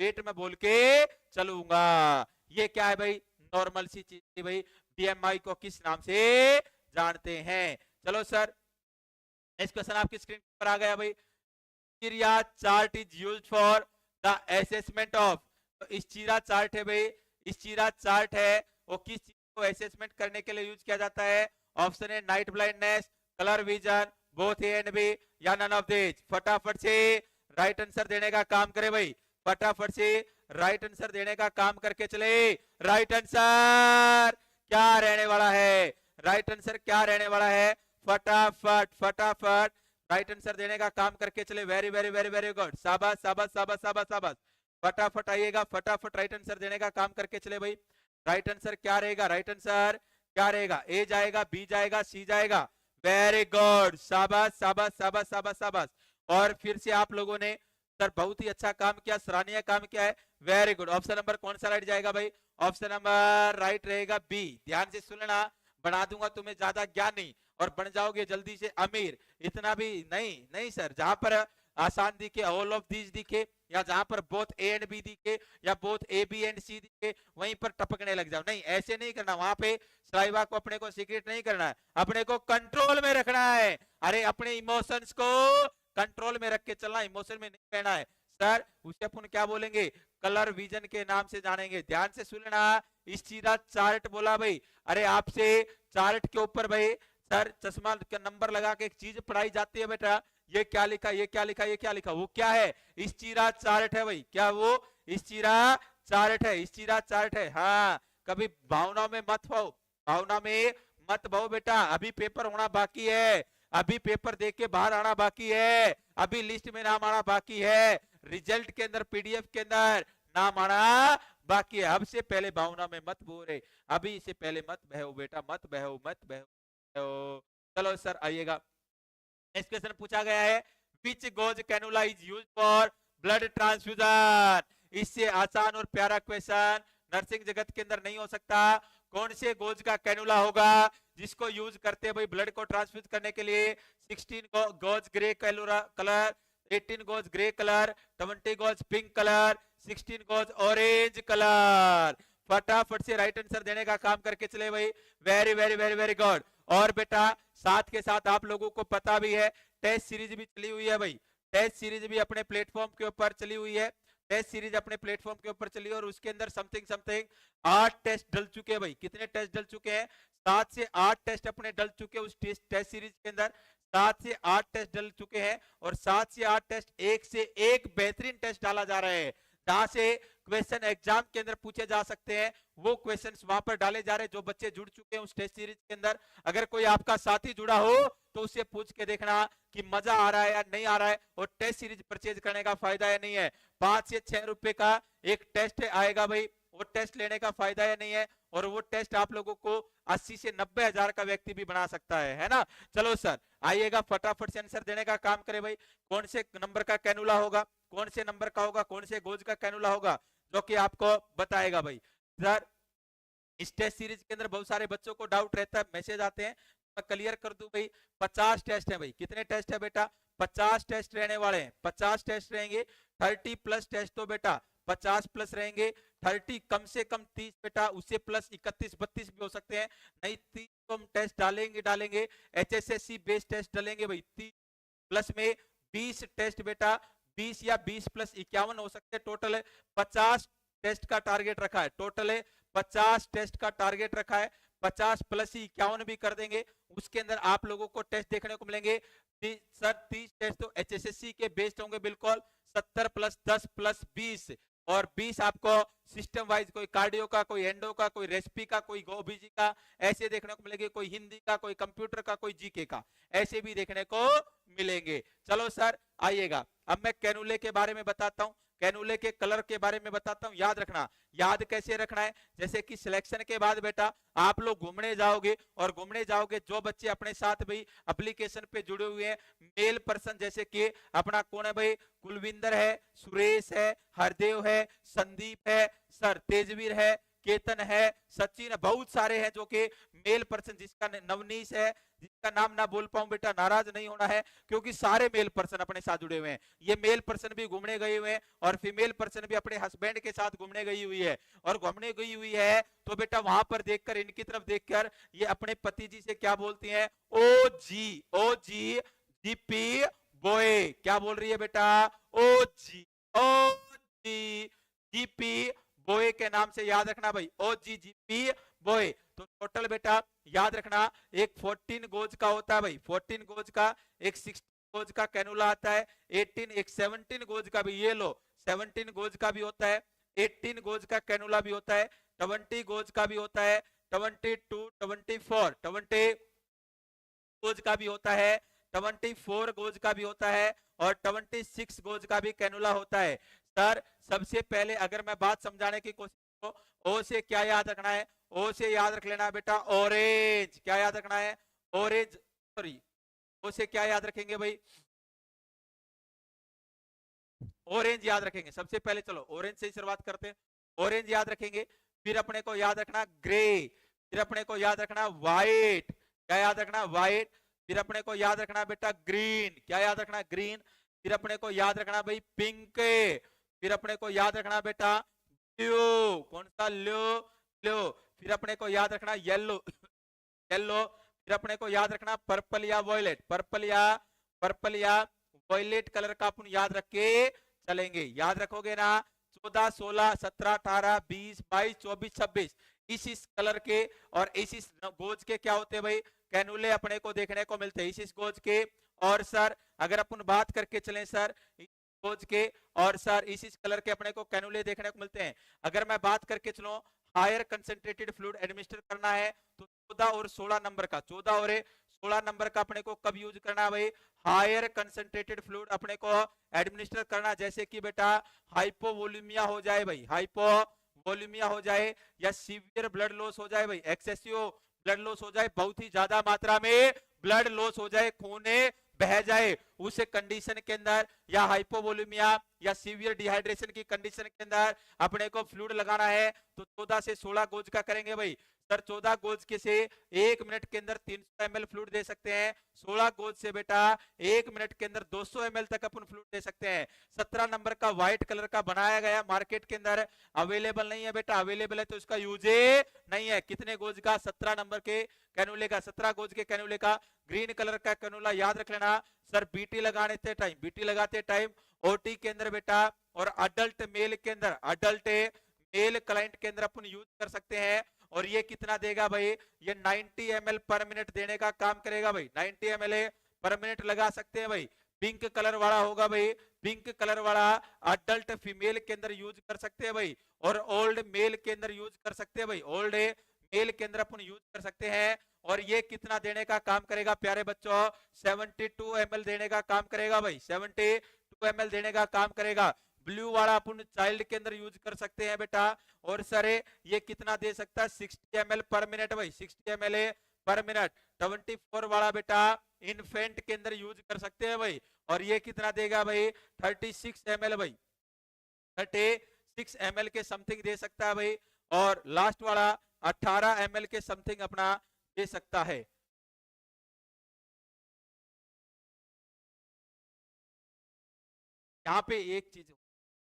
वेट में बोल के चलूंगा। ये क्या है भाई? नॉर्मल सी चीज थी भाई, बीएमआई को किस नाम से जानते हैं। चलो सर नेक्स्ट क्वेश्चन आपकी स्क्रीन पर आ गया भाई। चीरा chart is used for the assessment of, तो इस चीरा चार्ट है भाई, इस चीरा चार्ट है वो किस चीज को असेसमेंट करने के लिए यूज किया जाता है? ऑप्शन है night blindness, colour vision, both A and B या नन ऑफ दिस। फटाफट से राइट आंसर देने का काम करे भाई, फटाफट से राइट आंसर देने का काम करके चले। राइट आंसर क्या रहने वाला है? राइट आंसर क्या रहने वाला है? फटाफट फटाफट राइट आंसर देने का काम करके चले। Very very very very good, शाबाश शाबाश शाबाश शाबाश शाबाश, फटाफट आइएगा, फटाफट राइट आंसर देने का काम करके चले भाई। राइट आंसर क्या रहेगा? राइट आंसर क्या रहेगा? ए जाएगा, बी जाएगा, सी जाएगा। वेरी गुड, शाबाश शाबाश शाबाश शाबाश शाबाश। और फिर से आप लोगों ने सर बहुत ही अच्छा काम किया, सराहनीय काम किया है, वेरी गुड। ऑप्शन नंबर कौन सा राइट जाएगा भाई? ऑप्शन नंबर राइट रहेगा बी। ध्यान से सुनना, बना दूंगा तुम्हें ज्यादा ज्ञानी और बन जाओगे जल्दी से अमीर, इतना भी नहीं, नहीं सर, जहां पर आसान दिखे ऑल ऑफ दीज दिखे या जहां पर बोथ ए एंड बी दिखे या बोथ ए बी एंड सी दिखे वहीं पर टपकने लग जाओ, नहीं ऐसे नहीं करना। वहां पे सलाइवा को अपने को सीक्रेट नहीं करना है, अपने को कंट्रोल में रखना है। अरे अपने इमोशंस को कंट्रोल में रख के चलना, इमोशन में नहीं रहना है। सर उसे अपन क्या बोलेंगे? कलर विजन के नाम से जानेंगे। ध्यान से सुनना, इस चीजा चार्ट बोला भाई, अरे आपसे चार्ट के ऊपर भाई सर चश्मा का नंबर लगा के एक चीज पढ़ाई जाती है बेटा, ये क्या लिखा, ये क्या लिखा, ये क्या लिखा, वो क्या है? इस चीरा चार्ट है भाई, क्या वो इस चीरा चार्ट है, इस चीरा चार्ट है। हाँ कभी भावना में मत हो, भावना में मत भाओ बेटा, अभी पेपर होना बाकी है, अभी पेपर देख के बाहर आना बाकी है, अभी लिस्ट में नाम आना बाकी है, रिजल्ट के अंदर पीडीएफ के अंदर नाम आना बाकी है। अब से पहले भावना में मत बोले, अभी से पहले मत बहो बेटा, मत बहो, मत बहो। चलो सर आइएगा, नेक्स्ट क्वेश्चन पूछा गया है, which goes cannula is use for blood transfusion. इससे आसान और प्यारा क्वेश्चन नर्सिंग जगत के अंदर नहीं हो सकता। कौन से गोज का कैनुला होगा जिसको यूज करते हैं भाई ब्लड को ट्रांसफ्यूज करने के लिए? 16 goes grey colour, 18 goes grey colour, 20 goes pink colour, 16 goes orange colour. फटाफट से राइट आंसर देने का काम करके चले भाई, very very very very good. और बेटा साथ के साथ आप लोगों को पता भी है टेस्ट सीरीज भी चली हुई है भाई, टेस्ट सीरीज भी अपने प्लेटफॉर्म के ऊपर चली हुई है, टेस्ट सीरीज अपने प्लेटफॉर्म के ऊपर चली है और उसके अंदर समथिंग समथिंग 8 टेस्ट डल चुके हैं भाई। कितने टेस्ट डल चुके हैं? 7 से 8 टेस्ट अपने डल चुके हैं उस टेस्ट सीरीज के अंदर। 7 से 8 टेस्ट डल चुके हैं और 7 से 8 टेस्ट एक से एक बेहतरीन टेस्ट डाला जा रहा है, जहां से क्वेश्चन एग्जाम के अंदर पूछे जा सकते हैं, वो क्वेश्चंस वहां पर डाले जा रहे हैं जो बच्चे जुड़ चुके हैं उस टेस्ट सीरीज के अंदर। अगर कोई आपका साथी जुड़ा हो तो उससे पूछ के देखना कि मजा आ रहा है या नहीं आ रहा है और टेस्ट सीरीज परचेज करने का फायदा या नहीं है। 5 से 6 रुपए का एक टेस्ट आएगा भाई, वो टेस्ट लेने का फायदा या नहीं है, और वो टेस्ट आप लोगों को 80 से 90 हजार का व्यक्ति भी बना सकता है ना। चलो सर आइएगा, फटाफट से आंसर देने का काम करे भाई। कौन से नंबर का कैनुला होगा, कौन से नंबर का होगा, कौन से गोज का कैनुला होगा, जो कि आपको बताएगा भाई। सर इस टेस्ट सीरीज के अंदर बहुत सारे बच्चों को डाउट रहता है, मैसेज आते हैं, मैं क्लियर कर दूं भाई। 50 टेस्ट है भाई। कितने टेस्ट है बेटा? 50 टेस्ट रहने वाले हैं, 50 टेस्ट रहेंगे। 30 प्लस टेस्ट तो बेटा 50 प्लस रहेंगे, 30 कम से कम 30 बेटा, उससे प्लस 31 32 भी हो सकते हैं, नहीं 30 तो हम टेस्ट डालेंगे। HSSC बेस्ड टेस्ट डालेंगे भाई, 30 प्लस में 20 टेस्ट बेटा, 20 या 20 प्लस 51 हो सकते हैं। टोटल है 50 टेस्ट का टारगेट रखा है, टोटल है 50 टेस्ट का टारगेट रखा है। 50 प्लस 51 भी कर देंगे, उसके अंदर आप लोगों को टेस्ट देखने को मिलेंगे। सर 30 टेस्ट तो HSSC के बेस्ड होंगे बिल्कुल, 70 प्लस 10 प्लस 20 और 20 आपको सिस्टम वाइज, कोई कार्डियो का, कोई एंडो का, कोई रेसिपी का, कोई गोबीजी का, ऐसे देखने को मिलेंगे, कोई हिंदी का, कोई कंप्यूटर का, कोई जीके का, ऐसे भी देखने को मिलेंगे। चलो सर आइएगा, अब मैं कैनुले के बारे में बताता हूं, कैनुले के कलर के बारे में बताता हूं। याद रखना, याद कैसे रखना है, जैसे कि सिलेक्शन के बाद बेटा आप लोग घूमने जाओगे, और घूमने जाओगे जो बच्चे अपने साथ भाई एप्लीकेशन पे जुड़े हुए हैं, मेल पर्सन, जैसे कि अपना कौन है भाई, कुलविंदर है, सुरेश है, हरदेव है, संदीप है, सर तेजवीर है, केतन है, सचिन है, बहुत सारे हैं जो कि मेल पर्सन, जिसका नवनीश है, जिसका नाम ना बोल पाऊं बेटा नाराज नहीं होना है, क्योंकि सारे मेल पर्सन अपने साथ जुड़े हुए हैं। ये मेल पर्सन भी घूमने गए हुए हैं और फीमेल पर्सन भी अपने हस्बैंड के साथ घूमने गई हुई है, और घूमने गई हुई है तो बेटा वहां पर देखकर, इनकी तरफ देखकर ये अपने पति जी से क्या बोलती हैं? ओ जी जीपी बॉय। क्या बोल रही है बेटा? ओ जी जीपी बॉय के नाम से याद रखना भाई, OGGP बॉय। तो टोटल बेटा याद रखना, एक 14 गोज का होता है भाई, 14 गोज का, एक 16 गोज का कैनुला आता है, 18 एक 17 गोज का भी, ये लो 17 गोज का भी होता है, 18 गोज का कैनुला भी होता है, 20 गोज का भी होता है, 22 24 20 गोज का भी होता है, 24 गोज का भी होता है, और 26 गोज का भी कैनुला होता है। सर सबसे पहले अगर मैं बात समझाने की कोशिश करूं, ओ से क्या याद रखना है? ओ से याद रख लेना बेटा ऑरेंज। क्या याद रखना है? ऑरेंज। सॉरी, ओ से क्या याद रखेंगे भाई? ऑरेंज याद रखेंगे सबसे पहले। चलो ऑरेंज से ही शुरुआत करते हैं। ऑरेंज याद रखेंगे, फिर अपने को याद रखना ग्रे, फिर अपने को याद रखना व्हाइट। क्या याद रखना? व्हाइट। फिर अपने को याद रखना बेटा ग्रीन। क्या याद रखना? ग्रीन। फिर अपने को याद रखना भाई पिंक। फिर अपने को याद रखना बेटा ब्लू। कौन सा? ब्लू। फिर अपने को याद रखना येलो येलो। फिर अपने को याद रखना पर्पल या वॉयलेट। पर्पल या वॉयलेट कलर का अपन याद रख के चलेंगे। याद रखोगे ना? 14 16 17 18 20 22 24 26 इस कलर के और इस गोज के क्या होते हैं भाई? कैनुले अपने को देखने को मिलते हैं इस गोज के। और सर अगर अपन बात करके चलें सर गोज के, और सर इस कलर के अपने को कैनुले देखने को मिलते हैं। अगर मैं बात करके चलूं हायर कंसेंट्रेटेड फ्लूइड एडमिनिस्टर करना है तो 14 और 16 नंबर का, 14 और 16 नंबर का अपने को कब यूज करना है भाई? हायर कंसेंट्रेटेड फ्लूइड अपने को एडमिनिस्टर करना, जैसे कि बेटा हाइपोवोल्यूमिया हो जाए भाई, हाइपो वोल्यूमिया हो जाए या सीवियर ब्लड लॉस हो जाए भाई, एक्सेसिव ब्लड लॉस हो जाए, बहुत ही ज्यादा मात्रा में ब्लड लॉस हो जाए, खून बह जाए, उस कंडीशन के अंदर या हाइपोवोल्यूमिया या सीवियर डिहाइड्रेशन की कंडीशन के अंदर अपने को फ्लूइड लगाना है तो 14 से 16 गोज का करेंगे भाई। सर 14 गोज के से 1 मिनट के अंदर 300 ml फ्लूइड दे सकते हैं, 16 गोज से बेटा 1 मिनट के अंदर 200 ml तक अपन फ्लूइड दे सकते हैं। 17 नंबर का व्हाइट कलर का बनाया गया मार्केट के अंदर, अवेलेबल नहीं है बेटा, अवेलेबल है तो इसका यूज नहीं है। कितने गोज का? 17 नंबर के कैनुले का, 17 गोज के कैनुले का ग्रीन कलर का कैनुला याद रख लेना। सर बीटी लगाते टाइम ओटी के अंदर बेटा और अडल्ट मेल के अंदर, अडल्ट मेल क्लाइंट के अंदर अपन यूज कर सकते हैं। और ये कितना देगा भाई? ये 90 ml पर मिनट देने का काम करेगा भाई, 90 ml पर मिनट लगा सकते हैं भाई। पिंक कलर वाला होगा भाई, पिंक कलर वाला अडल्ट फीमेल के अंदर यूज कर सकते हैं भाई, और ओल्ड मेल के अंदर यूज कर सकते हैं भाई, ओल्ड मेल के अंदर अपन यूज कर सकते हैं। और ये कितना देने का काम करेगा प्यारे बच्चों? 72 ml देने का काम करेगा भाई, 72 ml देने का काम करेगा। ब्लू वाला अपन चाइल्ड के अंदर यूज कर सकते हैं बेटा। और सर ये कितना दे सकता है? 60 ml पर मिनट भाई, 60 ml पर मिनट। 24 वाला बेटा इन्फेंट के अंदर यूज कर सकते हैं भाई, और ये कितना देगा भाई? 36 ml भाई, 36 ml के समथिंग दे सकता है भाई। और लास्ट वाला 18 ml के समथिंग अपना दे सकता है। यहाँ पे एक चीज,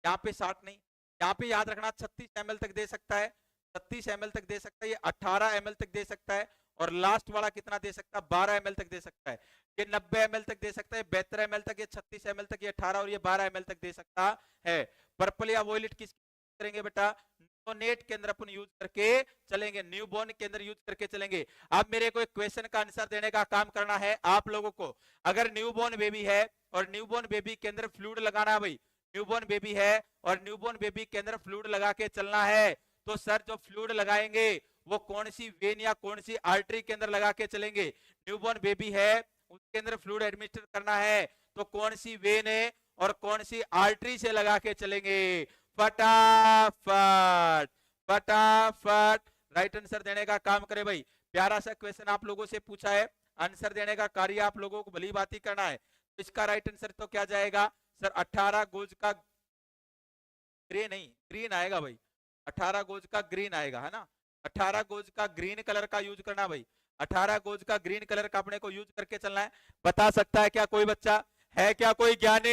यहाँ पे 60 नहीं, यहाँ पे याद रखना 36 ml तक दे सकता है, 36 ml तक दे सकता है, ये 18 ml तक दे सकता है। और लास्ट वाला कितना दे सकता है? 12 ml तक दे सकता है। ये 90 ml तक दे सकता है, 72 ml तक, ये 36 ml तक, ये 18 और ये 12 ml तक दे सकता है। पर्पल या वॉयलेट किस करेंगे बेटा? न्यूनेट के अंदर अपन यूज करके चलेंगे, न्यूबॉर्न के अंदर यूज करके चलेंगे। अब मेरे को एक क्वेश्चन का आंसर देने का काम करना है आप लोगों को। अगर न्यूबॉर्न बेबी है और न्यूबॉर्न बेबी के अंदर फ्लूइड लगाना है भाई, न्यूबॉर्न बेबी है और न्यूबॉर्न बेबी के अंदर फ्लूइड लगा के चलना है, तो सर जो फ्लूइड लगाएंगे वो कौन सी वेन या कौन सी आर्टरी के अंदर लगा के चलेंगे? न्यूबॉर्न बेबी है उसके अंदर फ्लूइड एडमिनिस्टर करना है तो कौन सी वेन है और कौन सी आर्टरी से लगा के चलेंगे? फटाफट फटाफट राइट आंसर देने का काम करे भाई। प्यारा सा क्वेश्चन आप लोगों से पूछा है, आंसर देने का कार्य आप लोगों को भली बात ही करना है। इसका राइट आंसर तो क्या जाएगा सर? 18 गोज का ग्रे नहीं, ग्रीन आएगा भाई, 18 गोज का ग्रीन आएगा, है ना? 18 गोज का ग्रीन कलर का यूज करना भाई, 18 गोज का ग्रीन कलर का अपने को यूज करके चलना है। बता सकता है क्या कोई बच्चा? है क्या कोई ज्ञानी?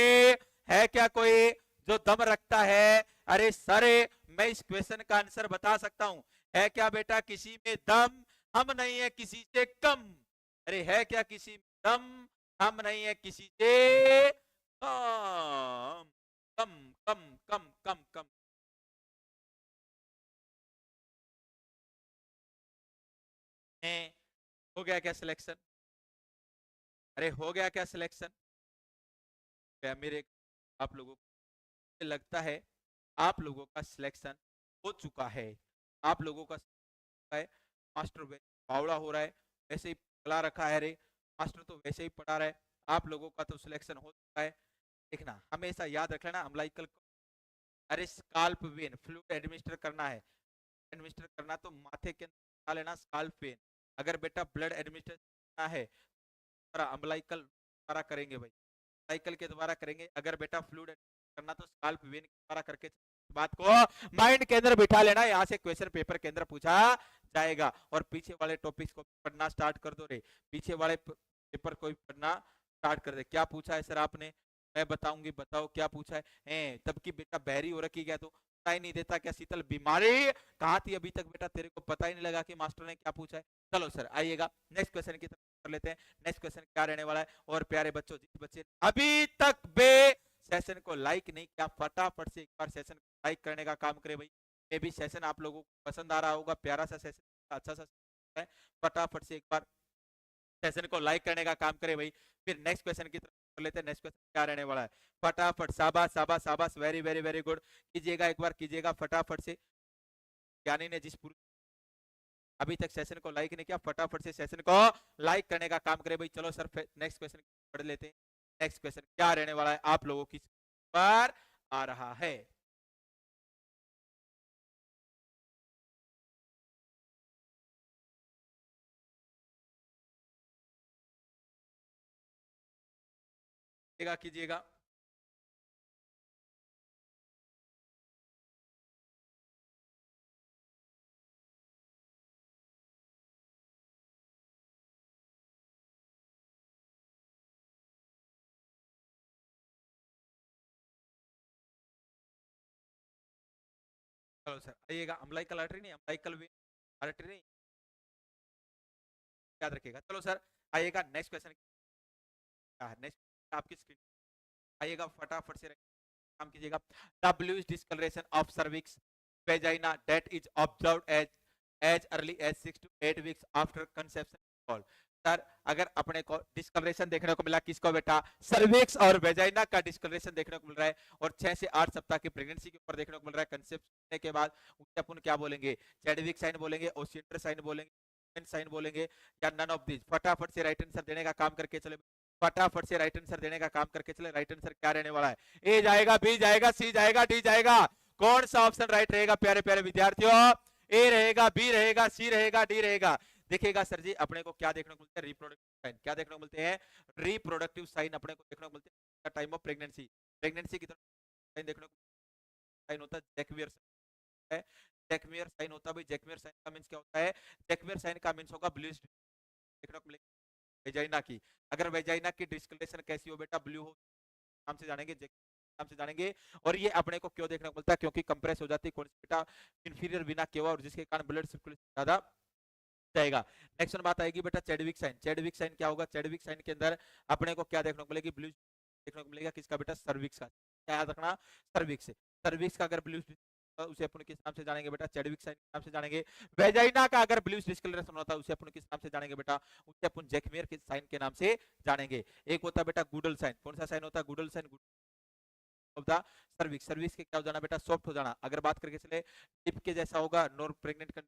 है क्या कोई जो दम रखता है? अरे सर मैं इस क्वेश्चन का आंसर बता सकता हूं। है क्या बेटा किसी में दम? हम नहीं है किसी से कम। अरे है क्या किसी में दम? हम नहीं है किसी से कम। कम कम कम कम कम। हो गया क्या सिलेक्शन? अरे हो गया क्या सिलेक्शन? मेरे आप लोगों को लगता है आप लोगों का सिलेक्शन हो चुका है, आप लोगों का है। मास्टर बावड़ा हो रहा है, वैसे ही पढ़ा रखा है रे, मास्टर तो वैसे ही पढ़ा रहा है। आप लोगों का तो सिलेक्शन हो चुका है। देखना हमेशा याद रख लेना अम्लाइकल को, अरे स्काल्प वेन फ्लूइड एडमिनिस्टर करना है, एडमिनिस्टर करना तो माथे के अंदर लेना स्काल्प वेन। अगर बेटा ब्लड एडमिनिस्टर करना है अम्लाइकल द्वारा करेंगे भाई, साइकिल के द्वारा करेंगे। अगर बेटा फ्लूइड करना तो स्काल्प वेन के द्वारा करके बात को माइंड के अंदर बिठा लेना। यहाँ से क्वेश्चन पेपर के अंदर पूछा जाएगा। और पीछे वाले टॉपिक्स को पढ़ना स्टार्ट कर दो रे, पीछे वाले पेपर को पढ़ना स्टार्ट कर दे। क्या पूछा है सर आपने? मैं बताऊंगी, बताओ क्या पूछा है। तब की बेटा बहरी हो रखी, क्या तो पता ही नहीं देता क्या शीतल? बीमारी कहाँ थी अभी तक बेटा, तेरे को पता ही नहीं लगा कि मास्टर ने क्या पूछा है। चलो सर आइएगा नेक्स्ट क्वेश्चन की तरफ कर लेते हैं। नेक्स्ट क्वेश्चन क्या रहने वाला है? और प्यारे बच्चों जिस बच्चे अभी तक बे सेशन को लाइक नहीं किया, फटाफट से एक बार सेशन को लाइक करने का काम करे भाई। ये भी सेशन आप लोगों को पसंद आ रहा होगा, प्यारा सा सेशन, अच्छा सा है। फटाफट से एक बार सेशन को लाइक करने का काम करे भाई। फिर नेक्स्ट क्वेश्चन की तरफ कर लेते हैं। नेक्स्ट क्वेश्चन क्या रहने वाला है? फटाफट, शाबाश शाबाश शाबाश, वेरी वेरी वेरी गुड। कीजिएगा एक बार, कीजिएगा फटाफट से। ज्ञानी ने जिस अभी तक सेशन को लाइक नहीं किया, फटाफट से सेशन को लाइक करने का काम करे भाई। चलो सर नेक्स्ट क्वेश्चन पढ़ लेते हैं। नेक्स्ट क्वेश्चन क्या रहने वाला है आप लोगों की पर आ रहा है? कीजिएगा। चलो सर आइएगा, अम्लाइकल आर्टरी नहीं, अम्लाइकल वेन आर्टरी नहीं, याद रखिएगा। चलो सर आइएगा, नेक्स्ट क्वेश्चन नेक्स्ट आपकी स्क्रीन आइएगा, फटाफट से काम कीजिएगा। The bluish discolouration of cervix vagina that is observed as early as 6 to 8 weeks after conception called. Sir अगर अपने को डिस्कलरेशन देखने को मिला किसको बेटा, सर्विक्स और वेजाइना का डिस्कलरेशन देखने को मिल रहा है और 6 से 8 सप्ताह की प्रेगनेंसी के ऊपर देखने को मिल रहा है कंसेप्शन के बाद, उसे अपन क्या बोलेंगे, चैडविक साइन बोलेंगे, ओशिएंडर साइन बोलेंगे, साइन बोलेंगे, या नन ऑफ दिस। फटाफट से राइट आंसर देने का काम करके चले, फटाफट से राइट आंसर देने का काम करके चले। राइट आंसर क्या रहने वाला है, ए जाएगा, बी जाएगा, सी जाएगा, डी जाएगा, कौन सा ऑप्शन राइट रहेगा प्यारे प्यारे विद्यार्थियों, ए रहेगा, बी रहेगा, सी रहेगा, डी रहेगा। देखिएगा सर जी अपने को क्या देखने को मिलता है, रिप्रोडक्टिव साइन, क्या देखने को मिलते हैं, रिप्रोडक्टिव साइन अपने को देखने को मिलते हैं टाइम ऑफ प्रेगनेंसी, प्रेगनेंसी की तरफ साइन देखने को साइन होता है जैकमियर है, जैकमियर साइन होता है भाई। जैकमियर साइन का मींस क्या होता है, जैकमियर साइन का मींस होगा ब्लूइश देखने को मिलेगा वेजाइना की। अगर वेजाइना की डिस्कलरेशन कैसी हो बेटा, ब्लू हो, नाम से जानेंगे, नाम से जानेंगे। और ये अपने को क्यों देखने को मिलता है, क्योंकि कंप्रेस हो जाती है कौन सी बेटा, इंफीरियर विना केवा, और जिसके कारण ब्लड सर्कुलेशन ज्यादा जाएगा। नेक्स्ट वन बात आएगी बेटा चैडविक साइन। चैडविक साइन क्या होगा, चैडविक साइन के अंदर अपने को क्या देखने को मिलेगी, ब्लू देखने को मिलेगा किसका बेटा, सर्विक्स का। क्या याद रखना, सर्विक्स से। सर्विक्स का अगर ब्लू उसे अपन किस नाम से जानेंगे बेटा, चैडविक साइन के नाम से जानेंगे। वेजाइना का अगर ब्लू डिस्कलरेशन होता है उसे अपन किस नाम से जानेंगे बेटा, उसे अपन जैकमियर के साइन के नाम से जानेंगे। एक होता है बेटा गुडल साइन, कौन सा साइन होता है, Goodell sign of the cervix. Cervix के क्या हो जाना बेटा, सॉफ्ट हो जाना। अगर बात करके चले टिप के जैसा होगा, nor pregnant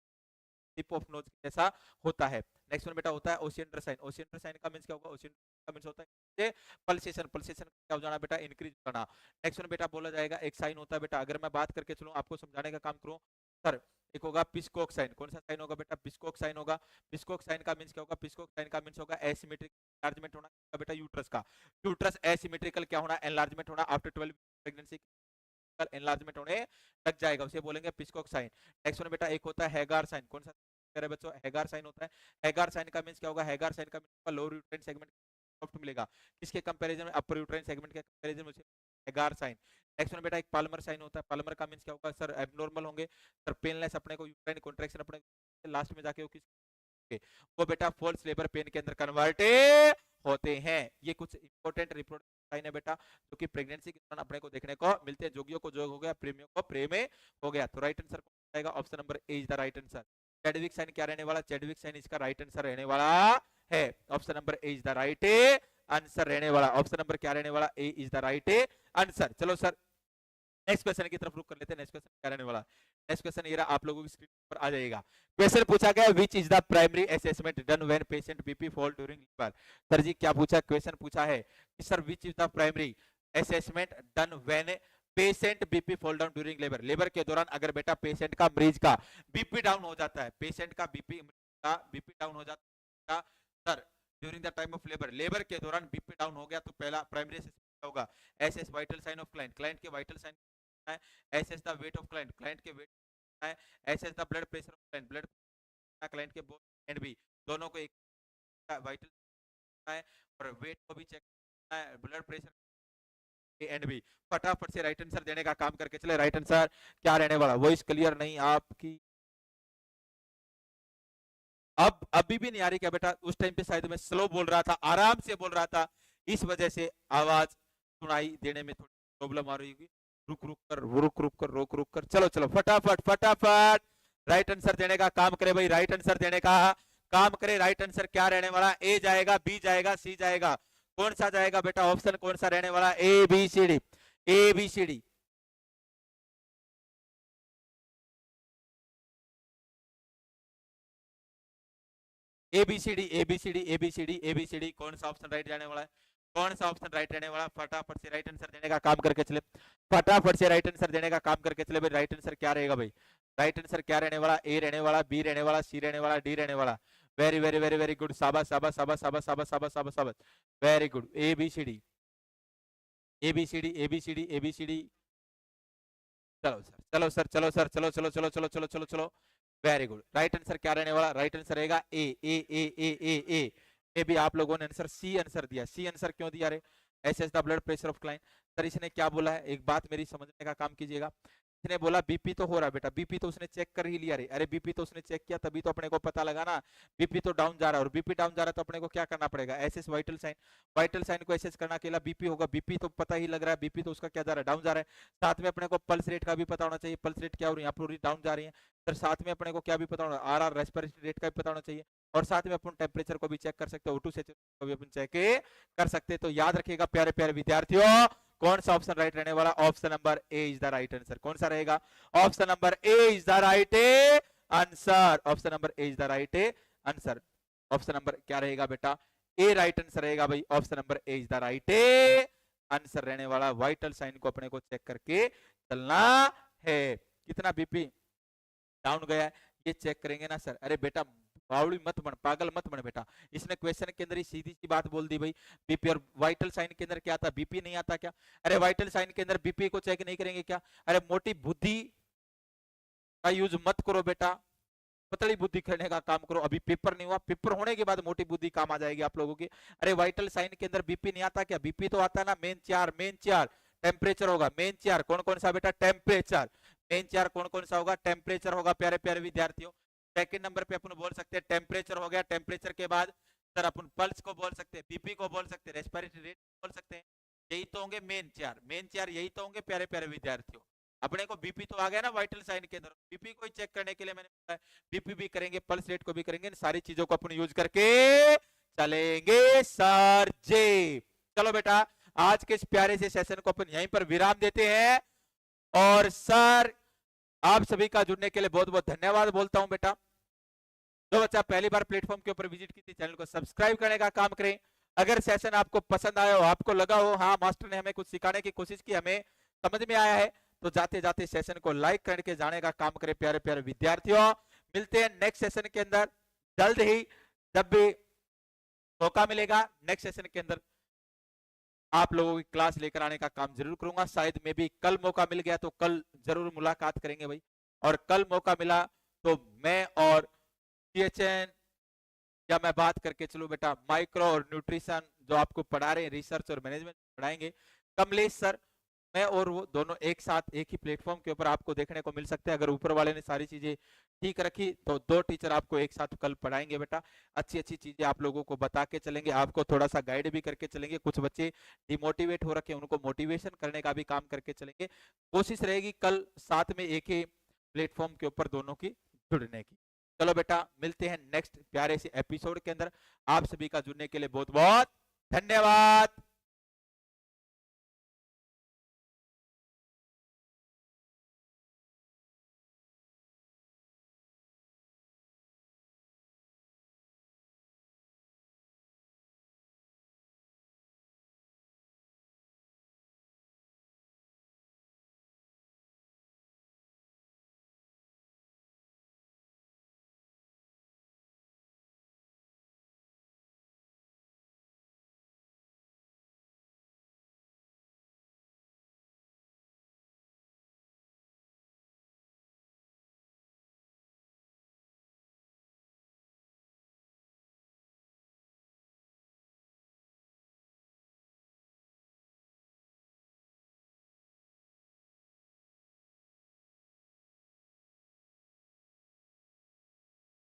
tip of nose जैसा होता है। नेक्स्ट वन बेटा होता है ओशिएंडर साइन। ओशिएंडर साइन का मींस क्या होगा, ओशिएंडर का मींस होता है पल्सेशन, पल्सेशन क्या हो जाना बेटा, इंक्रीज करना। नेक्स्ट वन बेटा बोला जाएगा एक साइन होता है बेटा, अगर मैं बात करके चलूं आपको समझाने का काम करूं सर, एक होगा पिस्कोक साइन। कौन सा साइन होगा बेटा, पिस्कोक साइन होगा। पिस्कोक साइन का मींस क्या होगा, पिस्कोक साइन का मींस होगा एसिमेट्रिक एनलार्जमेंट होना बेटा यूट्रस का। यूट्रस एसिमेट्रिकल क्या होना, एनलार्जमेंट होना आफ्टर 12 प्रेगनेंसी, एनलार्जमेंट होने लग जाएगा, उसे बोलेंगे पिस्कोक साइन। नेक्स्ट वन बेटा एक होता है हैगार साइन। कौन सा करे बच्चों, हैगार साइन होता है। हैगार साइन का मींस क्या होगा, हैगार साइन का मींस होगा लोअर यूट्राइन सेगमेंट सॉफ्ट मिलेगा, किसके कंपैरिजन में, अपर यूट्राइन सेगमेंट के कंपैरिजन में, हैगार साइन। नेक्स्ट वन बेटा एक पाल्मर साइन होता है। पाल्मर का मींस क्या होगा सर, एब्नॉर्मल होंगे सर, पेनलेस अपने को यूट्राइन कॉन्ट्रैक्शन अपने लास्ट में जाके वो बेटा फॉल्स लेबर पेन के अंदर कन्वर्ट होते हैं। ये कुछ इंपॉर्टेंट रिप्रोडक्टिव साइन है बेटा जो कि प्रेगनेंसी के दौरान अपने को देखने को मिलते हैं। जोगियों को जोग हो गया, प्रेमियों को प्रेम हो गया। तो राइट आंसर कौन आएगा, option number A is the right answer. Chadwick sign क्या रहने वाला, चैडविक साइन इसका राइट आंसर रहने वाला है। Option number A is the right answer रहने वाला, ऑप्शन नंबर क्या रहने वाला, A is the right answer. चलो सर नेक्स्ट क्वेश्चन की तरफ रुक कर लेते हैं। नेक्स्ट क्वेश्चन क्या रहने वाला, नेक्स्ट क्वेश्चन ये रहा, आप लोगों की स्क्रीन पर आ जाएगा। क्वेश्चन पूछा गया which is the primary assessment done when patient BP fall during labour. Sir जी क्या पूछा, क्वेश्चन पूछा है कि sir which is the primary assessment done when patient BP fall down during labour. Labour के दौरान अगर बेटा पेशेंट का, मरीज का बीपी डाउन हो जाता है, पेशेंट का बीपी डाउन हो जाता है sir during the time of labour, labour के दौरान बीपी डाउन हो गया तो पहला प्राइमरी असेसमेंट होगा assess vital sign of client, client के वाइटल साइन है, assess the weight of client, client के वेट है, assess the blood pressure of client, blood client के बोथ एंड भी दोनों को एक वाइटल है और वेट को भी चेक करना है, blood pressure A and B. फटाफट से राइट आंसर देने का काम करके चले। राइट आंसर क्या रहने वाला, वॉइस क्लियर नहीं आपकी, अब अभी भी नहीं आ रही क्या बेटा, उस टाइम पे शायद मैं स्लो बोल रहा था, आराम से बोल रहा था, इस वजह से आवाज सुनाई देने में थोड़ी प्रॉब्लम आ रही होगी। रुक रुक कर रुक रुक कर रोक रुक कर, चलो चलो फटाफट फटाफट राइट आंसर देने का काम करे भाई, राइट आंसर देने का काम करे। राइट आंसर क्या रहने वाला, ए जाएगा, बी जाएगा, सी जाएगा, कौन सा जाएगा बेटा, ऑप्शन कौन सा रहने वाला, A B C D, A B C D. A B C D A B C D A B C D A B C D, कौन सा ऑप्शन राइट जाने वाला है, कौन सा ऑप्शन राइट रहने वाला, फटाफट से राइट आंसर देने का काम करके चले, फटाफट से राइट आंसर देने का काम करके चले भाई। राइट आंसर क्या रहेगा भाई, राइट आंसर क्या रहने वाला, ए रहने वाला, बी रहने वाला, सी रहने वाला, डी रहने वाला। Very very very very good, शाबाश शाबाश शाबाश शाबाश शाबाश शाबाश शाबाश शाबाश, very good, A B C D. ABCD ABCD ABCD। चलो सर, चलो सर, चलो सर, चलो चलो चलो चलो चलो चलो चलो, वेरी गुड। राइट आंसर क्या रहने वाला? राइट आंसर रहेगा ए ए ए ए ए ए। मे भी आप लोगों ने आंसर सी आंसर दिया। सी आंसर क्यों दिया रे? Assess the blood pressure of client. Sir इसने क्या बोला है, एक बात मेरी समझने का काम कीजिएगा। इसने बोला बीपी तो हो रहा है बेटा, बीपी तो उसने चेक कर ही लिया रे। अरे बीपी तो उसने चेक किया तभी तो अपने को पता लगा ना, बीपी तो डाउन जा रहा है। और बीपी डाउन जा रहा है तो अपने को क्या करना पड़ेगा? Assess vital sign. Vital sign को एसेस करना अकेला बीपी होगा। बीपी तो पता ही लग रहा है, बीपी तो उसका क्या जा रहा है? डाउन जा रहा है। साथ में अपने को पल्स रेट का भी पता होना चाहिए। पल्स रेट क्या हो रही है? यहाँ पूरी डाउन जा रही है। सर साथ में अपने को क्या भी पता होना, आर रेस्पिरेटरी रेट का भी पता होना चाहिए। और साथ में अपन टेम्परेचर को भी चेक कर सकते हैं, O2 सैचुरेशन को भी अपन चेक कर सकते हैं। तो याद रखिएगा प्यारे प्यारे विद्यार्थियों, कौन सा ऑप्शन राइट रहने वाला? Option number A is the right answer. कौन सा रहेगा? Option number A is the right answer. Option number A is the right answer. Option number क्या रहेगा बेटा? ए राइट आंसर रहेगा भाई। Option number A is the right answer रहने वाला। वाइटल साइन को अपने को चेक करके चलना है। कितना बीपी डाउन गया है ये चेक करेंगे ना सर। अरे बेटा बावड़ी मत बन, पागल मत बन बेटा। इसने क्वेश्चन के अंदर ही सीधी सी बात बोल दी भाई, बीपी। और वाइटल साइन के अंदर क्या आता? बीपी नहीं आता क्या? अरे वाइटल साइन के अंदर बीपी को चेक नहीं करेंगे क्या? अरे मोटी बुद्धि का यूज मत करो बेटा, पतली बुद्धि करने का काम करो। अभी पेपर नहीं हुआ, पेपर होने के बाद मोटी बुद्धि काम आ जाएगी आप लोगों की। अरे वाइटल साइन के अंदर बीपी नहीं आता क्या? बीपी तो आता है ना मेन चार। मेन चार टेम्परेचर होगा। मेन चार कौन कौन सा बेटा? टेम्परेचर। मेन चार कौन कौन सा होगा? टेम्परेचर होगा प्यारे प्यारे विद्यार्थियों। सेकंड नंबर पे अपन बोल सकते हैं टेम्परेचर हो गया। टेम्परेचर के बाद सर अपन पल्स को बोल सकते हैं, बीपी को बोल सकते हैं, रेस्पिरेटरी रेट बोल सकते हैं। यही तो होंगे मेन चार। मेन चार यही तो होंगे प्यारे प्यारे विद्यार्थियों। अपने को बीपी तो आ गया ना वाइटल साइन के अंदर, बीपी को ही चेक करने के लिए मैंने बताया। बीपी भी करेंगे, पल्स रेट को भी करेंगे, इन सारी चीजों को अपन यूज करके चलेंगे सर जी। चलो बेटा आज के इस प्यारे से सेशन को अपन यहीं पर विराम देते हैं। और सर आप सभी का जुड़ने के लिए बहुत बहुत धन्यवाद बोलता हूं बेटा। जो बच्चा पहली बार प्लेटफॉर्म के ऊपर विजिट की थी, चैनल को सब्सक्राइब करने का काम करें। अगर सेशन आपको पसंद आया हो, आपको लगा हो हाँ मास्टर ने हमें कुछ सिखाने की कोशिश की, हमें समझ में आया है, तो जाते जाते सेशन को लाइक करके जाने का काम करें प्यारे प्यारे विद्यार्थियों। मिलते हैं नेक्स्ट सेशन के अंदर जल्द ही, जब भी मौका मिलेगा नेक्स्ट सेशन के अंदर आप लोगों की क्लास लेकर आने का काम जरूर करूंगा। शायद में भी कल मौका मिल गया तो कल जरूर मुलाकात करेंगे भाई। और कल मौका मिला तो मैं और PHN या मैं बात करके चलूं बेटा माइक्रो और न्यूट्रिशन जो आपको पढ़ा रहे हैं, रिसर्च और मैनेजमेंट पढ़ाएंगे कमलेश सर। मैं और वो दोनों एक साथ एक ही प्लेटफॉर्म के ऊपर आपको देखने को मिल सकते हैं। अगर ऊपर वाले ने सारी चीजें ठीक रखी तो दो टीचर आपको एक साथ कल पढ़ाएंगे बेटा। अच्छी अच्छी चीजें आप लोगों को बता के चलेंगे, आपको थोड़ा सा गाइड भी करके चलेंगे। कुछ बच्चे डिमोटिवेट हो रखे हैं, उनको मोटिवेशन करने का भी काम करके चलेंगे। कोशिश रहेगी कल साथ में एक ही प्लेटफॉर्म के ऊपर दोनों की जुड़ने की। चलो बेटा मिलते हैं नेक्स्ट प्यारे से एपिसोड के अंदर। आप सभी का जुड़ने के लिए बहुत बहुत धन्यवाद।